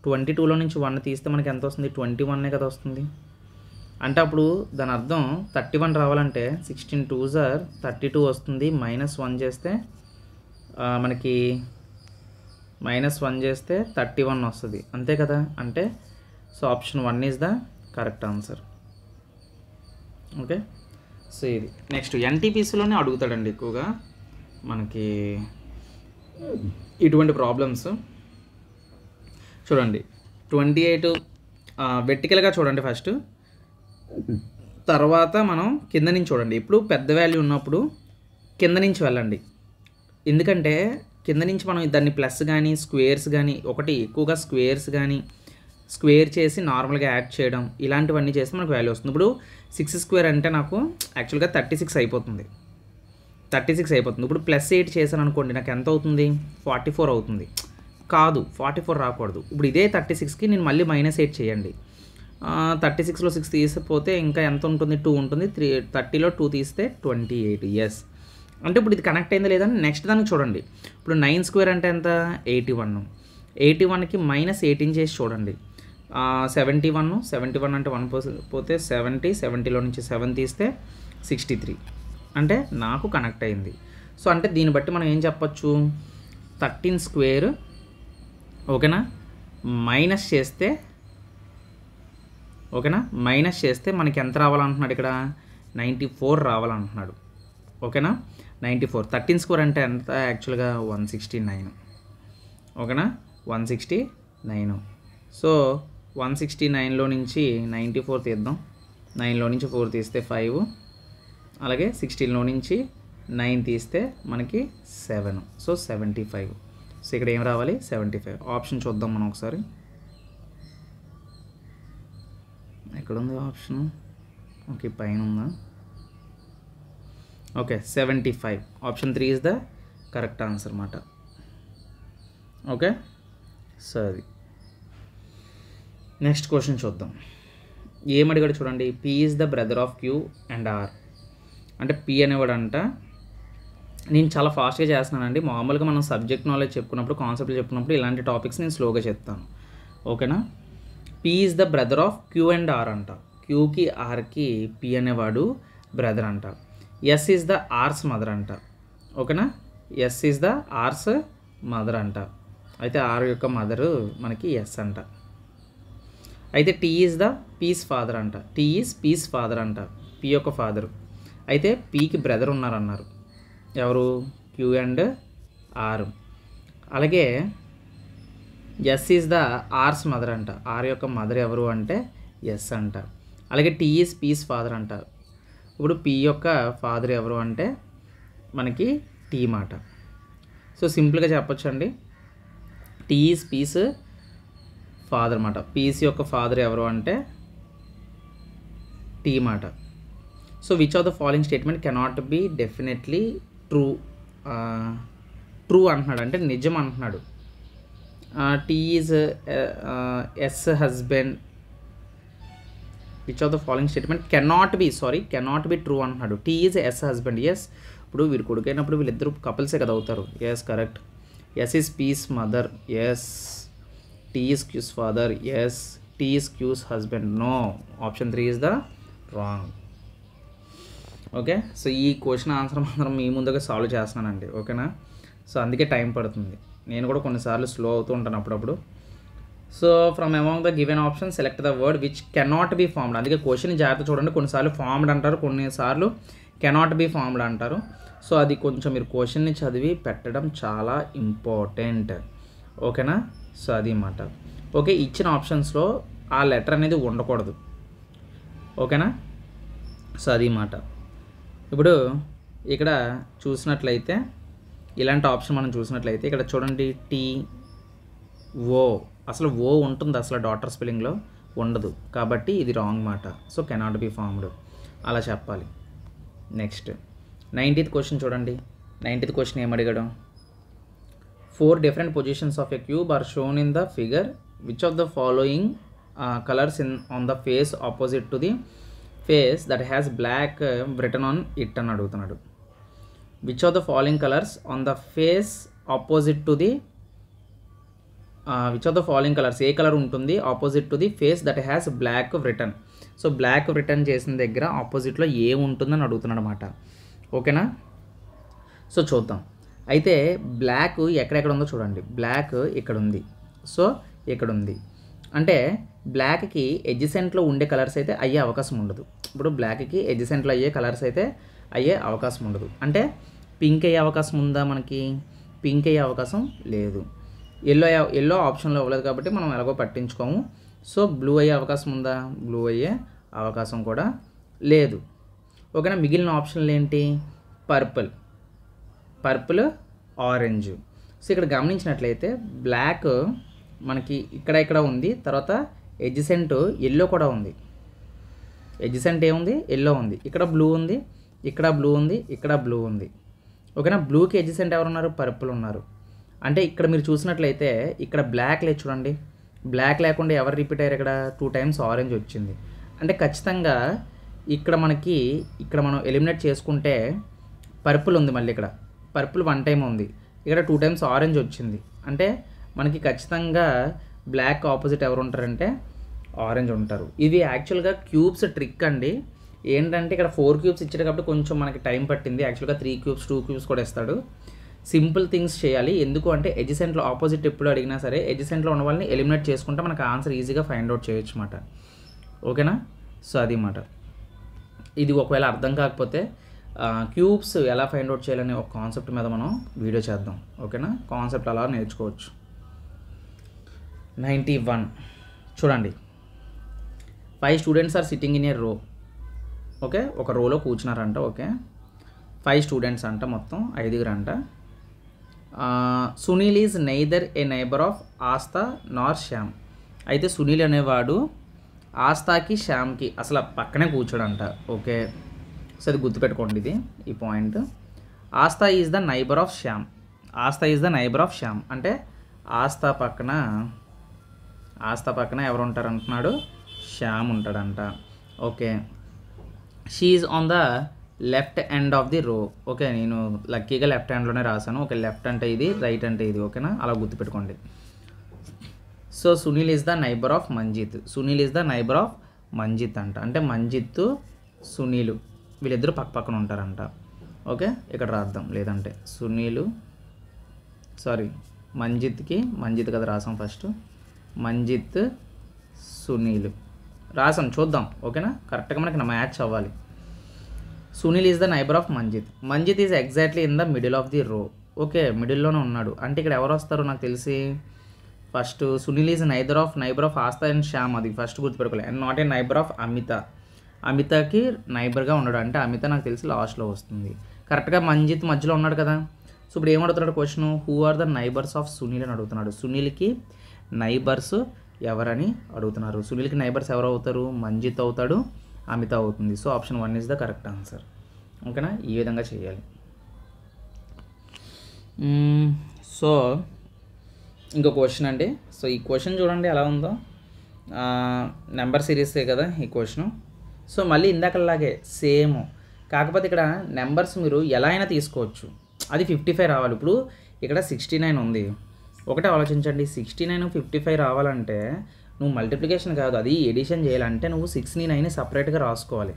Speaker 1: 22లో నుంచి 1 తీస్తే మనకి ఎంత వస్తుంది, 21 కదా వస్తుంది. అంటే అప్పుడు దాని అర్థం 31 రావాలంటే 16 2s are 32 వస్తుంది. -1 చేస్తే మనకి -1 చేస్తే 31 వస్తుంది, అంతే కదా. అంటే so option 1 is the correct answer. Okay. So ఇది నెక్స్ట్ ఎన్టీపీసీలోనే అడుగుతాడండి ఎక్కువగా మనకి ఇటువంటి ప్రాబ్లమ్స్. చూడండి 28 వెర్టికల్గా చూడండి ఫస్ట్, తర్వాత మనం కింద నుంచి చూడండి. ఇప్పుడు పెద్ద వాల్యూ ఉన్నప్పుడు కింద నుంచి వెళ్ళండి, ఎందుకంటే కింద నుంచి మనం దాన్ని ప్లస్ కానీ స్క్వేర్స్ కానీ ఒకటి ఎక్కువగా స్క్వేర్స్ కానీ స్క్వేర్ చేసి నార్మల్గా యాడ్ చేయడం ఇలాంటివన్నీ చేస్తే మనకు వాల్యూ వస్తుంది. ఇప్పుడు 6 స్క్వేర్ అంటే నాకు యాక్చువల్గా 36 అయిపోతుంది. 36 అయిపోతుంది. ఇప్పుడు +8 చేశాను అనుకోండి, నాకు ఎంత అవుతుంది, 44 అవుతుంది. కాదు 44 రాకూడదు. ఇప్పుడు ఇదే 36కి నేను మళ్ళీ -8 చేయండి. 36లో 6 తీసిపోతే ఇంకా ఎంత ఉంటుంది, 2 ఉంటుంది. 30లో 2 తీస్తే 28. ఎస్. అంటే ఇప్పుడు ఇది కనెక్ట్ అయిందా లేదని నెక్స్ట్ దానికి చూడండి. ఇప్పుడు 9 స్క్వేర్ అంటే ఎంత, 81. 81కి -18 చేసి చూడండి. 71 అంటే 1 పోతే 70. 70లో నుంచి 7 తీస్తే 63. అంటే నాకు కనెక్ట్ అయింది. సో అంటే దీన్ని బట్టి మనం ఏం చెప్పచ్చు, 13 స్క్వేర్ ఓకేనా మైనస్ చేస్తే ఓకేనా మైనస్ చేస్తే మనకి ఎంత రావాలంటున్నాడు ఇక్కడ, 94 రావాలంటున్నాడు. ఓకేనా 94. 13 స్క్వేర్ అంటే ఎంత యాక్చువల్గా 169. ఓకేనా 169. సో 169లో నుంచి 94 తీద్దాం. 9లో నుంచి 4 తీస్తే 5, అలాగే 16లో నుంచి 9 తీస్తే మనకి 7. సో 75. సో ఇక్కడ ఏం రావాలి, 75. ఆప్షన్ చూద్దాం మనం ఒకసారి. ఎక్కడ ఉంది ఆప్షన్, ఓకే పైన ఉందా. Okay 75. Option 3 is the correct answer అన్నమాట. ఓకే. సో అది నెక్స్ట్ క్వశ్చన్ చూద్దాం. ఏమడిగాడు చూడండి, P is the brother of Q and R. అంటే P అనేవాడు అంట, నేను చాలా ఫాస్ట్గా చేస్తున్నానండి. మామూలుగా మనం సబ్జెక్ట్ నాలెడ్జ్ చెప్పుకున్నప్పుడు కాన్సెప్ట్లు చెప్పుకున్నప్పుడు ఇలాంటి టాపిక్స్ నేను స్లోగా చెప్తాను. ఓకేనా. P is the brother of Q and R అంట. Qకి Rకి P అనేవాడు బ్రదర్ అంట. S is the R's mother అంట. ఓకేనా. S is the R's mother అంట. అయితే R యొక్క మదరు మనకి S అంట. అయితే T is the P's father అంట. T ఈజ్ P's ఫాదర్ అంట, P యొక్క ఫాదరు. అయితే Pకి బ్రదర్ ఉన్నారన్నారు, ఎవరు, Q అండ్ R. అలాగే S is the R's mother అంట. R యొక్క మదర్ ఎవరు అంటే S అంట. అలాగే T ఈజ్ P's ఫాదర్ అంట. ఇప్పుడు P యొక్క ఫాదర్ ఎవరు అంటే మనకి T మాట. సో సింపుల్గా చెప్పొచ్చు అండి, T ఈజ్ P's ఫాదర్ మాట. P's యొక్క ఫాదర్ ఎవరు అంటే T మాట. So which of the following statement cannot be definitely true. True అంటున్నాడు అంటే నిజం అంటున్నాడు. T is S husband. Which of the following statement cannot be true అంటున్నాడు. T is S husband. Yes. ఇప్పుడు వీడు కొడుకైనప్పుడు వీళ్ళిద్దరు కపుల్సే కదా అవుతారు. Yes correct. S is P's mother. Yes. T is Q's father. Yes. T is Q's husband. No. Option 3 is the wrong. Okay. So ఈ question answer మాత్రం మీ ముందుగా సాల్వ్ చేస్తున్నానండి. ఓకేనా. సో అందుకే టైం పడుతుంది. నేను కూడా కొన్నిసార్లు స్లో అవుతూ ఉంటాను అప్పుడప్పుడు. So from among the given option select the word which cannot be formed. అందుకే క్వశ్చన్ జాగ్రత్త చూడండి, కొన్నిసార్లు ఫార్మ్డ్ అంటారు, కొన్నిసార్లు కెనాట్ బీ ఫార్మ్డ్ అంటారు. సో అది కొంచెం మీరు క్వశ్చన్ని చదివి పెట్టడం చాలా ఇంపార్టెంట్. ఓకేనా? సో అది మాట. ఓకే, ఇచ్చిన ఆప్షన్స్లో ఆ లెటర్ అనేది ఉండకూడదు. ఓకేనా? సో అది మాట. ఇప్పుడు ఇక్కడ చూసినట్లయితే ఇలాంటి ఆప్షన్ మనం చూసినట్లయితే ఇక్కడ చూడండి, టీ ఓ, అసలు ఓ ఉంటుంది, అసలు డాటర్ స్పెల్లింగ్లో ఉండదు, కాబట్టి ఇది రాంగ్ మాట. సో కెనాట్ బి ఫార్మ్డ్ అలా చెప్పాలి. నెక్స్ట్ 90th క్వశ్చన్ చూడండి. 90th క్వశ్చన్ ఏమడిగాడు? 4 different positions of a cube are shown in the figure. Which of the following colors on the face opposite to the face that has black written on it అని అడుగుతున్నాడు. Which of the following colors on the face opposite to the which of the following colors, ఏ colour ఉంటుంది opposite to the face that has black written. So black written చేసిన దగ్గర ఆపోజిట్లో ఏ ఉంటుందని అడుగుతున్నాడు అనమాట. ఓకేనా? సో చూద్దాం. అయితే బ్లాక్ ఎక్కడెక్కడ ఉందో చూడండి. బ్లాక్ ఇక్కడ ఉంది, సో ఇక్కడ ఉంది. అంటే బ్లాక్కి ఎడ్జసెంట్లో ఉండే కలర్స్ అయితే అయ్యే అవకాశం ఉండదు. ఇప్పుడు బ్లాక్కి ఎడ్జసెంట్లో అయ్యే కలర్స్ అయితే అయ్యే అవకాశం ఉండదు. అంటే పింక్ అయ్యే అవకాశం ఉందా? మనకి పింక్ అయ్యే అవకాశం లేదు. ఎల్లో ఆప్షన్లో ఇవ్వలేదు కాబట్టి మనం ఎలాగో పట్టించుకోము. సో బ్లూ అయ్యే అవకాశం ఉందా? బ్లూ అయ్యే అవకాశం కూడా లేదు. ఓకేనా? మిగిలిన ఆప్షన్లు ఏంటి? Purple, orange. సో ఇక్కడ గమనించినట్లయితే బ్లాక్ మనకి ఇక్కడ ఉంది, తర్వాత ఎడ్జసెంట్ ఎల్లో కూడా ఉంది. ఎడ్జసెంట్ ఏముంది? ఎల్లో ఉంది. ఇక్కడ బ్లూ ఉంది, ఇక్కడ బ్లూ ఉంది, ఇక్కడ బ్లూ ఉంది. ఓకేనా? బ్లూకి ఎడ్జసెంట్ ఎవరు ఉన్నారు? పర్పుల్ ఉన్నారు. అంటే ఇక్కడ మీరు చూసినట్లయితే ఇక్కడ బ్లాక్ లేదు చూడండి. బ్లాక్ లేకుండా ఎవరు రిపీట్ అయ్యారు? ఇక్కడ 2 times ఆరెంజ్ వచ్చింది. అంటే ఖచ్చితంగా ఇక్కడ మనం ఎలిమినేట్ చేసుకుంటే పర్పుల్ ఉంది, మళ్ళీ ఇక్కడ పర్పుల్ 1 time ఉంది, ఇక్కడ 2 times ఆరెంజ్ వచ్చింది. అంటే మనకి ఖచ్చితంగా బ్లాక్ ఆపోజిట్ ఎవరు ఉంటారంటే ఆరెంజ్ ఉంటారు. ఇది యాక్చువల్గా క్యూబ్స్ ట్రిక్ అండి. ఏంటంటే ఇక్కడ 4 cubes ఇచ్చాడు కాబట్టి కొంచెం మనకి టైం పట్టింది. యాక్చువల్గా 3 cubes 2 cubes కూడా ఇస్తాడు. సింపుల్ థింగ్స్ చేయాలి. ఎందుకు అంటే ఎడ్జసెంట్లో ఆపోజిట్ ఎప్పుడు అడిగినా సరే ఎడ్జసెంట్లో ఉన్న వాళ్ళని ఎలిమినేట్ చేసుకుంటే మనకు ఆన్సర్ ఈజీగా ఫైండ్ అవుట్ చేయొచ్చు అన్నమాట. ఓకేనా? సో అది మాట. ఇది ఒకవేళ అర్థం కాకపోతే క్యూబ్స్ ఎలా ఫైండ్ అవుట్ చేయాలనే ఒక కాన్సెప్ట్ మీద మనం వీడియో చేద్దాం. ఓకేనా? కాన్సెప్ట్ అలా నేర్చుకోవచ్చు. 91 చూడండి. 5 students are sitting in a row. Okay, ఒక రోలో కూర్చున్నారంట. ఓకే, 5 students అంట, మొత్తం 5 అంట. Sunil is neither a neighbour of Aastha nor Shyam. అయితే సునీల్ అనేవాడు ఆస్థాకి శ్యామ్కి అసలు పక్కనే కూర్చోడంట. ఓకే, సో అది గుర్తుపెట్టుకోండి, ఇది ఈ point. Aastha is the neighbour of Shyam. Aastha is the neighbour of Shyam అంటే ఆస్థా పక్కన ఎవరు ఉంటారు అంటున్నాడు? శ్యామ్ ఉంటాడంట. Okay, she is on the left end of the row. Okay, నేను లక్కీగా లెఫ్ట్ హ్యాండ్లోనే రాశాను. ఓకే, లెఫ్ట్ అంటే ఇది, రైట్ అంటే ఇది. ఓకేనా? అలా గుర్తుపెట్టుకోండి. So Sunil is the neighbour of Manjit. Sunil is the neighbour of Manjit అంట. అంటే మంజిత్, సునీలు వీళ్ళిద్దరూ పక్కన ఉంటారంట. ఓకే, ఇక్కడ రాద్దాం, లేదంటే మంజిత్ కదా రాసాం ఫస్ట్. మంజిత్, సునీలు రాసాం, చూద్దాం. ఓకేనా? కరెక్ట్గా మనకి మ్యాచ్ అవ్వాలి. Sunil is the neighbour of Manjit is exactly in the middle of the row. Okay, మిడిల్లోనే ఉన్నాడు. అంటే ఇక్కడ ఎవరు వస్తారు నాకు తెలిసి? First Sunil is neighbour of Aastha and Shyam, అది ఫస్ట్ గుర్తుపెట్టుకోవాలి. And not a neighbour of Amita. అమితకి నైబర్గా ఉన్నాడు. అంటే అమిత నాకు తెలిసి లాస్ట్లో వస్తుంది. కరెక్ట్గా మంజిత్ మధ్యలో ఉన్నాడు కదా. సో ఇప్పుడు ఏమడుగుతున్నాడు question? Who are the neighbours of Sunil అని అడుగుతున్నాడు. సునీల్కి నైబర్స్ ఎవరని అడుగుతున్నారు. సునీల్కి నైబర్స్ ఎవరు అవుతారు? మంజిత్ అవుతాడు, అమిత అవుతుంది. So option 1 is the correct answer. ఓకేనా? ఈ విధంగా చేయాలి. సో ఇంకో క్వశ్చన్ అండి. సో ఈ క్వశ్చన్ చూడండి ఎలా ఉందో. నెంబర్ సిరీసే కదా ఈ క్వశ్చన్. సో మళ్ళీ ఇందాకలాగే సేమ్, కాకపోతే ఇక్కడ నెంబర్స్ మీరు ఎలా అయినా తీసుకోవచ్చు. అది 55 రావాలి. ఇప్పుడు ఇక్కడ 69 ఉంది. ఒకటే ఆలోచించండి, 69 55 రావాలంటే నువ్వు మల్టిప్లికేషన్ కాదు, అది ఎడిషన్ చేయాలంటే నువ్వు 6ని 9ని సపరేట్గా రాసుకోవాలి.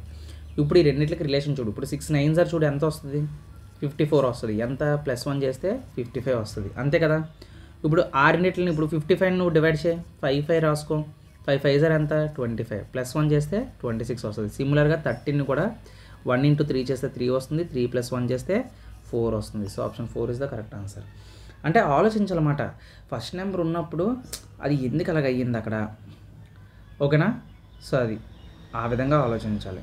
Speaker 1: ఇప్పుడు ఈ రెండింటికి రిలేషన్ చూడు. ఇప్పుడు 6 9s చూడు ఎంత వస్తుంది? 54 వస్తుంది. ఎంత +1 చేస్తే 55 వస్తుంది, అంతే కదా. ఇప్పుడు ఆ రెండింటిని ఇప్పుడు 55 నువ్వు డివైడ్ చేయి, 5 రాసుకో, 5 5 ఎంత 25 ప్లస్ 1 చేస్తే 26 వస్తుంది. సిమిలర్గా 13ని కూడా 1 × 3 చేస్తే 3 వస్తుంది, 3 + 1 చేస్తే 4 వస్తుంది. So option 4 is the correct answer. అంటే ఆలోచించాలన్నమాట, ఫస్ట్ నెంబర్ ఉన్నప్పుడు అది ఎందుకు అలాగ అయ్యింది అక్కడ, ఓకేనా. సో అది ఆ విధంగా ఆలోచించాలి,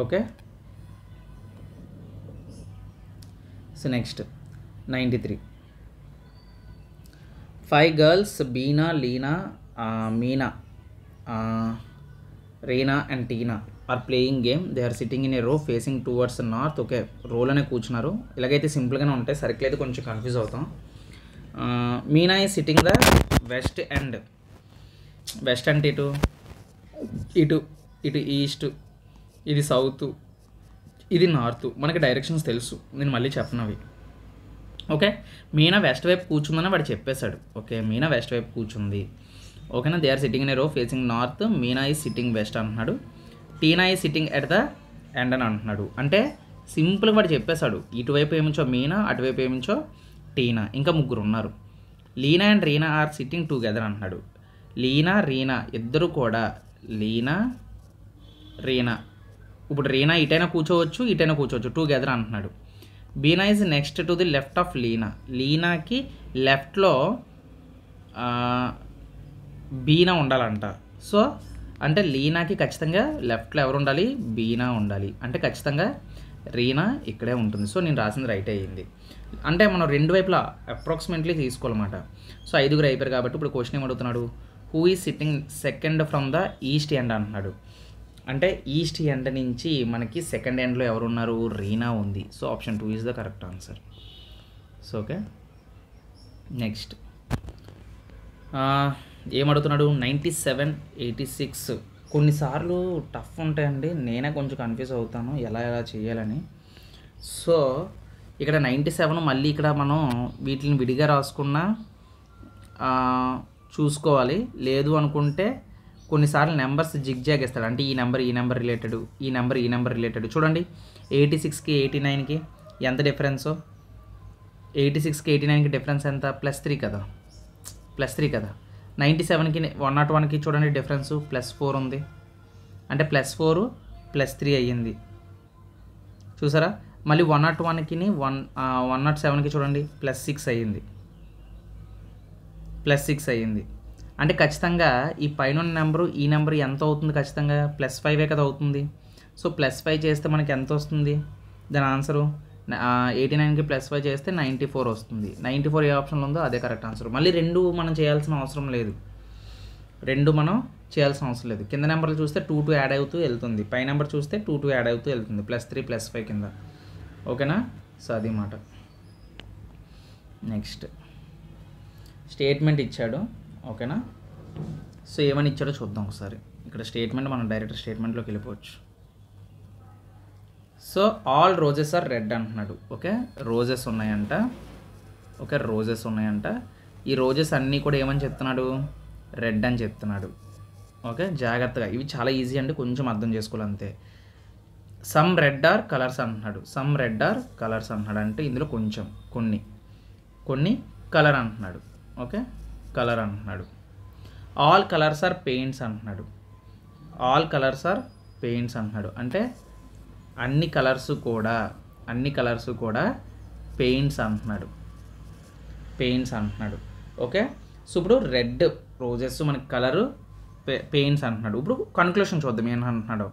Speaker 1: okay. So next 93. 5 girls, Beena, Leena, Meena, Reena and Teena are playing game. They are sitting in a row facing towards the north. Okay, రోలోనే కూర్చున్నారు. ఇలాగైతే సింపుల్గానే ఉంటాయి, సర్కిల్ అయితే కొంచెం కన్ఫ్యూజ్ అవుతాం. Meena is sitting the west end. West అంటే ఇటు ఇటు ఇటు ఈస్ట్, ఇది సౌత్, ఇది నార్త్. మనకి డైరెక్షన్స్ తెలుసు, నేను మళ్ళీ చెప్పనవి, ఓకే. మీనా వెస్ట్ వైపు కూర్చుందని వాడు చెప్పేశాడు, ఓకే. మీనా వెస్ట్ వైపు కూర్చుంది, ఓకేనా. They are sitting in a row facing north. Meena is sitting west అంటున్నాడు. Tina is sitting at the end అని అంటున్నాడు. అంటే సింపుల్గా వాడు చెప్పేశాడు, ఇటువైపు ఏమించో మీనా, అటువైపు ఏమించో టీనా, ఇంకా ముగ్గురు ఉన్నారు. Leena and Reena are sitting together అంటున్నాడు. లీనా రీనా ఇద్దరు కూడా, లీనా రీనా, ఇప్పుడు రీనా ఇటైనా కూర్చోవచ్చు, ఇటైనా కూర్చోవచ్చు, టుగెదర్ అంటున్నాడు. Beena is next to the left of Leena. లీనాకి లెఫ్ట్లో బీనా ఉండాలంట. సో అంటే లీనాకి ఖచ్చితంగా లెఫ్ట్లో ఎవరు ఉండాలి, బీనా ఉండాలి. అంటే ఖచ్చితంగా రీనా ఇక్కడే ఉంటుంది. సో నేను రాసింది రైట్ అయ్యింది. అంటే మనం రెండు వైపులా అప్రాక్సిమేట్లీ తీసుకోవాలన్నమాట. సో 5 అయిపోయారు కాబట్టి ఇప్పుడు క్వశ్చన్ ఏమడుగుతున్నాడు, who is sitting second from the east end అంటున్నాడు. అంటే ఈస్ట్ ఎండ్ నుంచి మనకి సెకండ్ ఎండ్లో ఎవరు ఉన్నారు, రీనా ఉంది. So option 2 is the correct answer. So okay, next ఏమడుగుతున్నాడు, 97, 86. కొన్నిసార్లు టఫ్ ఉంటాయండి, నేనే కొంచెం కన్ఫ్యూజ్ అవుతాను ఎలా చేయాలని. సో ఇక్కడ 97 మళ్ళీ ఇక్కడ మనం వీటిని విడిగా రాసుకున్నా చూసుకోవాలి, లేదు అనుకుంటే కొన్నిసార్లు నెంబర్స్ జిగ్జాగ్ ఇస్తాడు. అంటే ఈ నెంబర్ రిలేటెడ్, ఈ నెంబర్ రిలేటెడ్. చూడండి 86కి 89కి ఎంత డిఫరెన్సో, 86కి 89కి డిఫరెన్స్ ఎంత, +3 కదా, +3 కదా. 97కి 101కి చూడండి డిఫరెన్స్ +4 ఉంది, అంటే +4 +3 అయ్యింది, చూసారా. మళ్ళీ 101కి 107కి చూడండి +6 అయ్యింది, +6 అయ్యింది. అంటే ఖచ్చితంగా ఈ పైన నెంబరు ఈ నెంబర్ ఎంత అవుతుంది, ఖచ్చితంగా +5 కదా అవుతుంది. సో +5 చేస్తే మనకి ఎంత వస్తుంది, దాని ఆన్సరు 89కి +5 చేస్తే 94 వస్తుంది. 94 ఏ ఆప్షన్లో ఉందో అదే కరెక్ట్ ఆన్సర్. మళ్ళీ రెండు మనం చేయాల్సిన అవసరం లేదు, కింద నెంబర్లు చూస్తే 2 యాడ్ అవుతూ వెళ్తుంది, పై నెంబర్ చూస్తే 2 యాడ్ అవుతూ వెళ్తుంది, +3 +5 కింద, ఓకేనా. సో అది మాట. నెక్స్ట్ స్టేట్మెంట్ ఇచ్చాడు, ఓకేనా. సో ఏమని ఇచ్చాడో చూద్దాం ఒకసారి. ఇక్కడ స్టేట్మెంట్ మనం డైరెక్ట్ స్టేట్మెంట్లోకి వెళ్ళిపోవచ్చు. So all roses are red అంటున్నాడు, ఓకే. రోజెస్ ఉన్నాయంట, ఓకే, రోజెస్ ఉన్నాయంట. ఈ రోజెస్ అన్నీ కూడా ఏమని చెప్తున్నాడు, రెడ్ అని చెప్తున్నాడు, ఓకే. జాగ్రత్తగా, ఇవి చాలా ఈజీ అండి, కొంచెం అర్థం చేసుకోవాలి అంతే. సమ్ రెడ్ ఆర్ కలర్స్ అంటున్నాడు, సమ్ రెడ్ ఆర్ కలర్స్ అంటున్నాడు. అంటే ఇందులో కొంచెం కొన్ని కలర్ అంటున్నాడు, ఓకే, కలర్ అంటున్నాడు. ఆల్ కలర్స్ ఆర్ పెయింట్స్ అంటున్నాడు, ఆల్ కలర్స్ ఆర్ పెయింట్స్ అంటున్నాడు. అంటే అన్ని కలర్స్ కూడా పెయింట్స్ అంటున్నాడు, ఓకే. సో ఇప్పుడు రెడ్ రోజెస్ మనకి కలరు, పెయింట్స్ అంటున్నాడు. ఇప్పుడు కన్క్లూషన్ చూద్దాం ఏం అంటున్నాడు,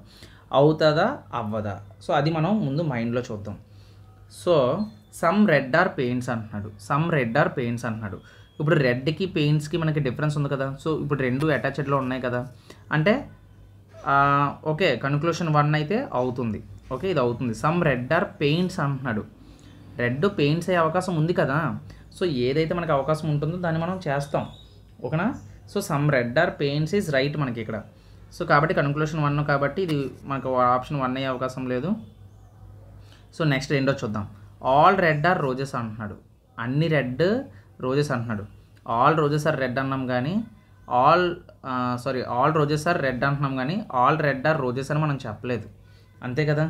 Speaker 1: అవుతుందా అవ్వదా. సో అది మనం ముందు మైండ్లో చూద్దాం. So some red or paints అంటున్నాడు. ఇప్పుడు రెడ్కి పెయింట్స్కి మనకి డిఫరెన్స్ ఉంది కదా. సో ఇప్పుడు రెండు అటాచ్డ్లో ఉన్నాయి కదా, అంటే ఓకే, కన్క్లూషన్ 1 అయితే అవుతుంది, ఓకే, ఇది అవుతుంది. సమ్ రెడ్ ఆర్ పెయింట్స్ అంటున్నాడు, రెడ్ పెయింట్స్ అయ్యే అవకాశం ఉంది కదా. సో ఏదైతే మనకు అవకాశం ఉంటుందో దాన్ని మనం చేస్తాం, ఓకేనా. So some red or paints is right మనకి ఇక్కడ. సో కాబట్టి కన్క్లూషన్ 1 కాబట్టి ఇది మనకు ఆప్షన్ 1 అయ్యే అవకాశం లేదు. సో నెక్స్ట్ రెండో చూద్దాం. ఆల్ రెడ్ ఆర్ రోజెస్ అంటున్నాడు, అన్ని రెడ్ రోజెస్ అంటున్నాడు. ఆల్ రోజెస్ ఆర్ రెడ్ అన్నాం కానీ ఆల్ రోజెస్ ఆర్ రెడ్ అంటున్నాం కానీ ఆల్ రెడ్ ఆర్ రోజెస్ అని మనం చెప్పలేదు, అంతే కదా.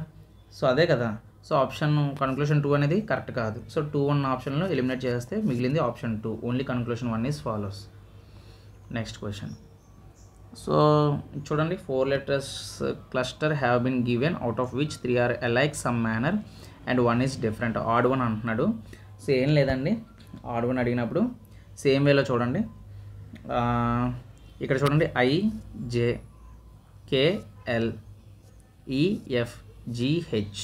Speaker 1: సో అదే కదా, సో ఆప్షన్ కన్క్లూషన్ 2 అనేది కరెక్ట్ కాదు. సో 2 ఉన్న ఆప్షన్లో ఎలిమినేట్ చేస్తే మిగిలింది option 2. Only conclusion 1 is follows. Next question. So చూడండి, 4 letters cluster have been given out of which 3 are alike some manner and 1 is different. Odd 1 అంటున్నాడు. సో ఏం లేదండి, ఆడ్ 1 అడిగినప్పుడు సేమ్ వేలో చూడండి. ఇక్కడ చూడండి, I J K L E F G H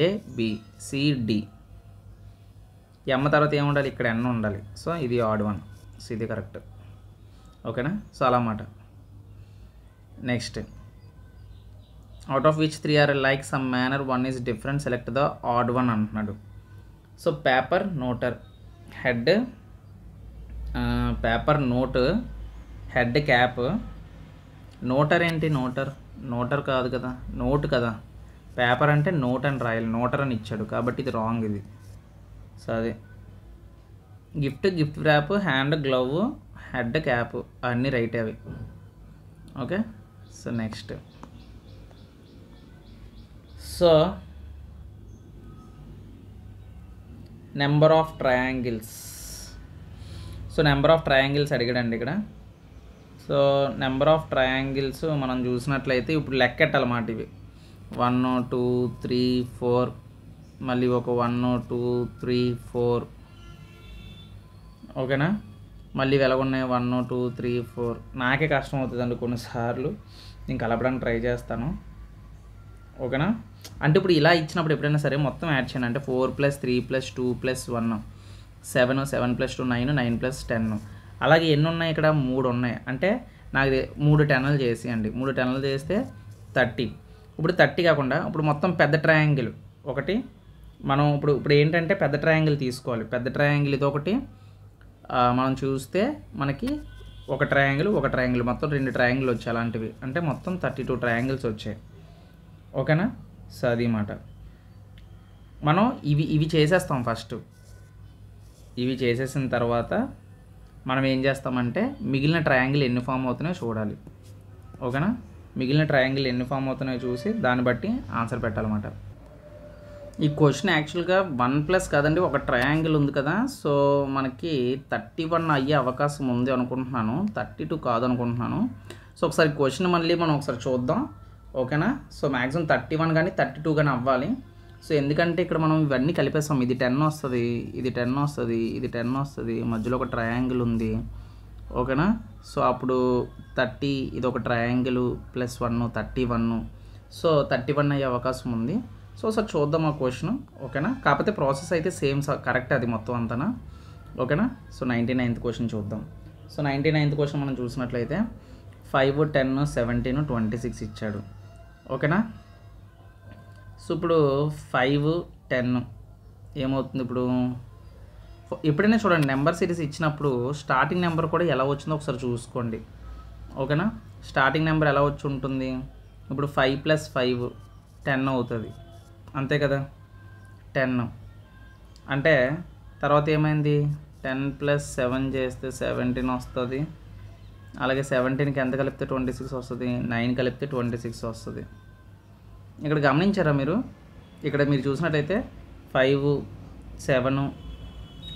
Speaker 1: A B C D. ఎమ్మ తర్వాత ఏమి ఉండాలి, ఇక్కడ N ఉండాలి. సో ఇది ఆడ్ 1. సో ఇది కరెక్ట్. ఓకేనా. సో అలా అన్నమాట. Next, out of which 3 are like some manner 1 is different, select the odd 1 అంటున్నాడు. సో పేపర్ నోటర్ head, paper note head cap. నోటర్ ఏంటి, నోటర్ కాదు కదా, నోట్ కదా. పేపర్ అంటే నోట్ అని రాయాలి, నోటర్ అని ఇచ్చాడు కాబట్టి ఇది రాంగ్ ఇది. సో అదే gift wrap, hand glove, head cap అన్నీ రైట్ అవి. Okay. So next, so number of triangles. So number of triangles అడిగాడండి ఇక్కడ. సో నెంబర్ ఆఫ్ ట్రయాంగిల్స్ మనం చూసినట్లయితే ఇప్పుడు లెక్కెట్టాలన్నమాట. ఇవి 1 2 3 4, మళ్ళీ ఒక 1 2 3 4. ఓకేనా. మళ్ళీ వెలగొన్నాయి 1 2 3 4. నాకే కష్టం అవుతుందండి కొన్నిసార్లు, నేను కలపడానికి ట్రై చేస్తాను. ఓకేనా. అంటే ఇప్పుడు ఇలా ఇచ్చినప్పుడు ఎప్పుడైనా సరే మొత్తం యాడ్ చేయండి. అంటే 4 + 3 + 2 + 1 7, 7 + 2 9, 9 + 10. అలాగే ఎన్ని ఉన్నాయి ఇక్కడ, 3 ఉన్నాయి. అంటే నాకు 3 10లు చేసేయండి. 3 10లు చేస్తే 30. ఇప్పుడు 30 కాకుండా ఇప్పుడు మొత్తం పెద్ద ట్రయాంగిల్ ఒకటి మనం ఇప్పుడు ఏంటంటే పెద్ద ట్రయాంగిల్ తీసుకోవాలి. పెద్ద ట్రయాంగిల్ ఇది ఒకటి మనం చూస్తే మనకి ఒక ట్రయాంగిల్ మొత్తం 2 ట్రయాంగిల్ వచ్చాయి అలాంటివి. అంటే మొత్తం 32 ట్రయాంగిల్స్ వచ్చాయి. ఓకేనా. సో అది మాట. మనం ఇవి చేసేస్తాం ఫస్ట్. ఇవి చేసేసిన తర్వాత మనం ఏం చేస్తామంటే మిగిలిన ట్రయాంగిల్ ఎన్ని ఫామ్ అవుతున్నాయో చూడాలి. ఓకేనా. మిగిలిన ట్రయాంగిల్ ఎన్ని ఫామ్ అవుతున్నాయో చూసి దాన్ని బట్టి ఆన్సర్ పెట్టాలన్నమాట. ఈ క్వశ్చన్ యాక్చువల్గా 1+ కదండి, ఒక ట్రయాంగిల్ ఉంది కదా. సో మనకి 31 అయ్యే అవకాశం ఉంది అనుకుంటున్నాను, 32 కాదు అనుకుంటున్నాను. సో ఒకసారి క్వశ్చన్ మళ్ళీ మనం ఒకసారి చూద్దాం. ఓకేనా. సో మ్యాక్సిమం 31 కానీ 32 కానీ అవ్వాలి. సో ఎందుకంటే ఇక్కడ మనం ఇవన్నీ కలిపేస్తాం. ఇది 10 వస్తుంది, ఇది 10 వస్తుంది, ఇది 10 వస్తుంది, మధ్యలో ఒక ట్రయాంగిల్ ఉంది. ఓకేనా. సో అప్పుడు 30, ఇది ఒక ట్రయాంగిల్ +1 31. సో 31 అయ్యే అవకాశం ఉంది. సో సార్ చూద్దాం ఆ క్వశ్చన్. ఓకేనా. కాకపోతే ప్రాసెస్ అయితే సేమ్ కరెక్ట్ అది మొత్తం అంతనా. ఓకేనా. సో 99th క్వశ్చన్ చూద్దాం. సో 99th క్వశ్చన్ మనం చూసినట్లయితే 5 10 17 26 ఇచ్చాడు. ఓకేనా. సో ఇప్పుడు 5 10 ఏమవుతుంది, ఇప్పుడు ఎప్పుడైనా చూడండి నెంబర్ సిరీస్ ఇచ్చినప్పుడు స్టార్టింగ్ నెంబర్ కూడా ఎలా వచ్చిందో ఒకసారి చూసుకోండి. ఓకేనా. స్టార్టింగ్ నెంబర్ ఎలా వచ్చి ఉంటుంది, ఇప్పుడు 5 + 5 10 అవుతుంది అంతే కదా. 10 అంటే తర్వాత ఏమైంది, 10 + 7 చేస్తే 17 వస్తుంది. అలాగే 17కి ఎంత కలిపితే 26 వస్తుంది, 9 కలిపితే 26 వస్తుంది. ఇక్కడ గమనించారా మీరు, ఇక్కడ మీరు చూసినట్లయితే 5 7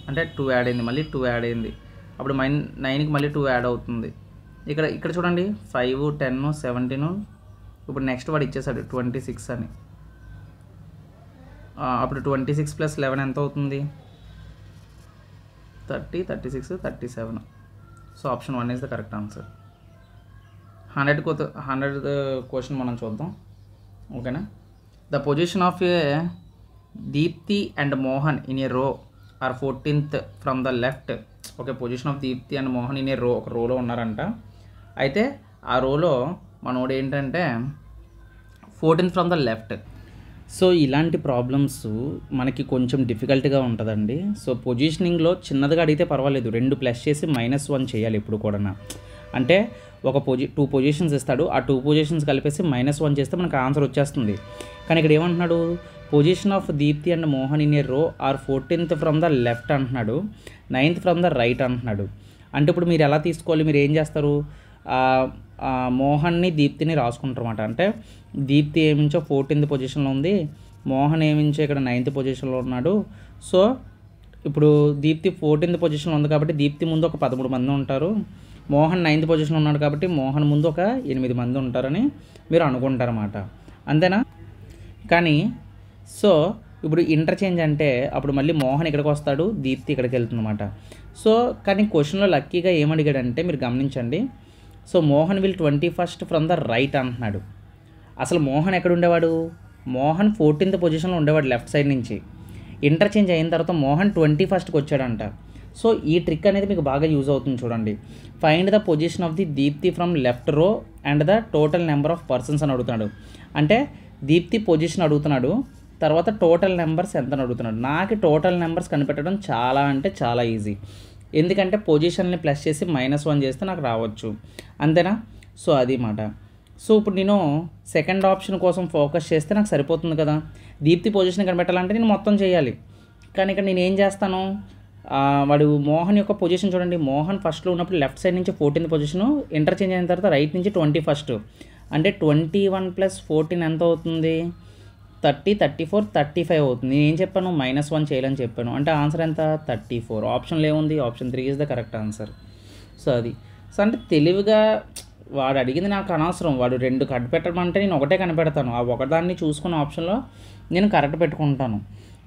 Speaker 1: అంటే 2 యాడ్ అయింది, మళ్ళీ 2 యాడ్ అయింది, అప్పుడు 9కి మళ్ళీ 2 యాడ్ అవుతుంది. ఇక్కడ చూడండి 5 10 17, ఇప్పుడు నెక్స్ట్ వాడు ఇచ్చేసాడు 26 అని. అప్పుడు 26 + 11 ఎంత అవుతుంది, 30 36 37. So option 1 is the correct answer. 100th question మనం చూద్దాం. ఓకేనా. The position of a Deepti and Mohan in a row are 14th from the left. Okay, position of Deepti and Mohan in a row, ఒక రోలో ఉన్నారంట. అయితే ఆ రోలో మనోడు ఏంటంటే 14th from the left. So ఇలాంటి ప్రాబ్లమ్స్ మనకి కొంచెం డిఫికల్ట్గా ఉంటుందండి. సో పొజిషనింగ్లో చిన్నదిగా అడిగితే పర్వాలేదు, 2 ప్లస్ చేసి -1 చేయాలి ఎప్పుడు కూడా. అంటే ఒక 2 పొజిషన్స్ ఇస్తాడు, ఆ 2 పొజిషన్స్ కలిపేసి -1 చేస్తే మనకు ఆన్సర్ వచ్చేస్తుంది. కానీ ఇక్కడ ఏమంటున్నాడు, position of Deepti and Mohan in a row are 14th from the left అంటున్నాడు, 9th ఫ్రమ్ ద రైట్ అంటున్నాడు. అంటే ఇప్పుడు మీరు ఎలా తీసుకోవాలి, మీరు ఏం చేస్తారు, మోహన్ని దీప్తిని రాసుకుంటారు అన్నమాట. అంటే దీప్తి ఏమించో 14th పొజిషన్లో ఉంది, మోహన్ ఏమించో ఇక్కడ 9th పొజిషన్లో ఉన్నాడు. సో ఇప్పుడు దీప్తి 14th పొజిషన్లో ఉంది కాబట్టి దీప్తి ముందు ఒక 13 మంది ఉంటారు. మోహన్ 9th పొజిషన్లో ఉన్నాడు కాబట్టి మోహన్ ముందు ఒక 8 మంది ఉంటారని మీరు అనుకుంటారన్నమాట. అంతేనా? కానీ సో ఇప్పుడు ఇంటర్చేంజ్ అంటే అప్పుడు మళ్ళీ మోహన్ ఇక్కడికి వస్తాడు, దీప్తి ఇక్కడికి వెళ్తుందన్నమాట. సో కానీ క్వశ్చన్లో లక్కీగా ఏమడిగాడంటే మీరు గమనించండి. So Mohan will 21st from the right అంటున్నాడు. అసలు మోహన్ ఎక్కడ ఉండేవాడు? మోహన్ 14th పొజిషన్లో ఉండేవాడు లెఫ్ట్ సైడ్ నుంచి. ఇంటర్చేంజ్ అయిన తర్వాత మోహన్ 21stకి వచ్చాడంట. సో ఈ ట్రిక్ అనేది మీకు బాగా యూజ్ అవుతుంది చూడండి. Find the position of the Deepti from left row and the total number of persons అని అడుగుతున్నాడు. అంటే దీప్తి పొజిషన్ అడుగుతున్నాడు, తర్వాత టోటల్ నెంబర్స్ ఎంత అని అడుగుతున్నాడు. నాకు టోటల్ నెంబర్స్ కనిపెట్టడం చాలా అంటే చాలా ఈజీ. ఎందుకంటే పొజిషన్ని ప్లస్ చేసి -1 చేస్తే నాకు రావచ్చు. అంతేనా? సో అది మాట. సో ఇప్పుడు నేను సెకండ్ ఆప్షన్ కోసం ఫోకస్ చేస్తే నాకు సరిపోతుంది కదా. దీప్తి పొజిషన్ కనిపెట్టాలంటే నేను మొత్తం చేయాలి. కానీ ఇక్కడ నేను ఏం చేస్తాను, వాడు మోహన్ యొక్క పొజిషన్ చూడండి. మోహన్ ఫస్ట్లో ఉన్నప్పుడు లెఫ్ట్ సైడ్ నుంచి 14th పొజిషను, ఇంటర్చేంజ్ అయిన తర్వాత రైట్ నుంచి 21st. అంటే 21 + 14 ఎంత అవుతుంది? 30, 34, 35 అవుతుంది. నేను ఏం చెప్పాను? -1 చేయాలని చెప్పాను. అంటే ఆన్సర్ ఎంత? 34. ఆప్షన్లో ఏముంది? Option 3 is the correct answer. So అది. సో అంటే తెలివిగా వాడు అడిగింది నాకు అనవసరం. వాడు 2 కనిపెట్టమంటే నేను ఒకటే కనిపెడతాను. ఆ ఒకదాన్ని చూసుకున్న ఆప్షన్లో నేను కరెక్ట్ పెట్టుకుంటాను.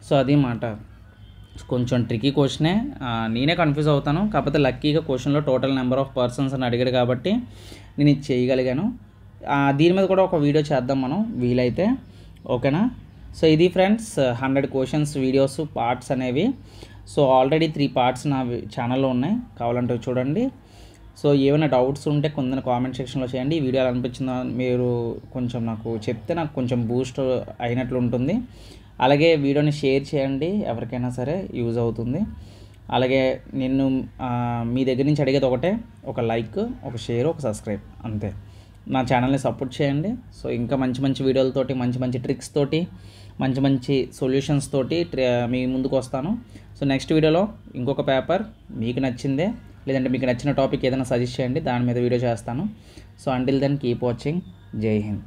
Speaker 1: సో అది మాట. కొంచెం ట్రికీ క్వశ్చనే, నేనే కన్ఫ్యూజ్ అవుతాను. కాకపోతే లక్కీగా క్వశ్చన్లో టోటల్ నెంబర్ ఆఫ్ పర్సన్స్ అని అడిగాడు కాబట్టి నేను ఇది చేయగలిగాను. దీని మీద కూడా ఒక వీడియో చేద్దాం మనం వీలైతే. ఓకేనా? సో ఇది ఫ్రెండ్స్ 100 క్వశ్చన్స్ వీడియోస్ పార్ట్స్ అనేవి. సో ఆల్రెడీ 3 పార్ట్స్ నా ఛానల్లో ఉన్నాయి, కావాలంటే చూడండి. సో ఏమైనా డౌట్స్ ఉంటే కొందరు కామెంట్ సెక్షన్లో చేయండి. ఈ వీడియో ఎలా అనిపించిందో మీరు కొంచెం నాకు చెప్తే నాకు కొంచెం బూస్ట్ అయినట్లు ఉంటుంది. అలాగే వీడియోని షేర్ చేయండి, ఎవరికైనా సరే యూజ్ అవుతుంది. అలాగే నేను మీ దగ్గర నుంచి అడిగేది ఒకటే, ఒక లైక్, ఒక షేర్, ఒక సబ్స్క్రైబ్, అంతే. నా ఛానల్ని సపోర్ట్ చేయండి. సో ఇంకా మంచి మంచి వీడియోలతోటి, మంచి మంచి ట్రిక్స్ తోటి, మంచి మంచి సొల్యూషన్స్ తోటి మీ ముందుకు వస్తాను. సో నెక్స్ట్ వీడియోలో ఇంకొక పేపర్ మీకు నచ్చిందే, లేదంటే మీకు నచ్చిన టాపిక్ ఏదైనా సజెస్ట్ చేయండి, దాని మీద వీడియో చేస్తాను. So until then keep watching. జై హింద్.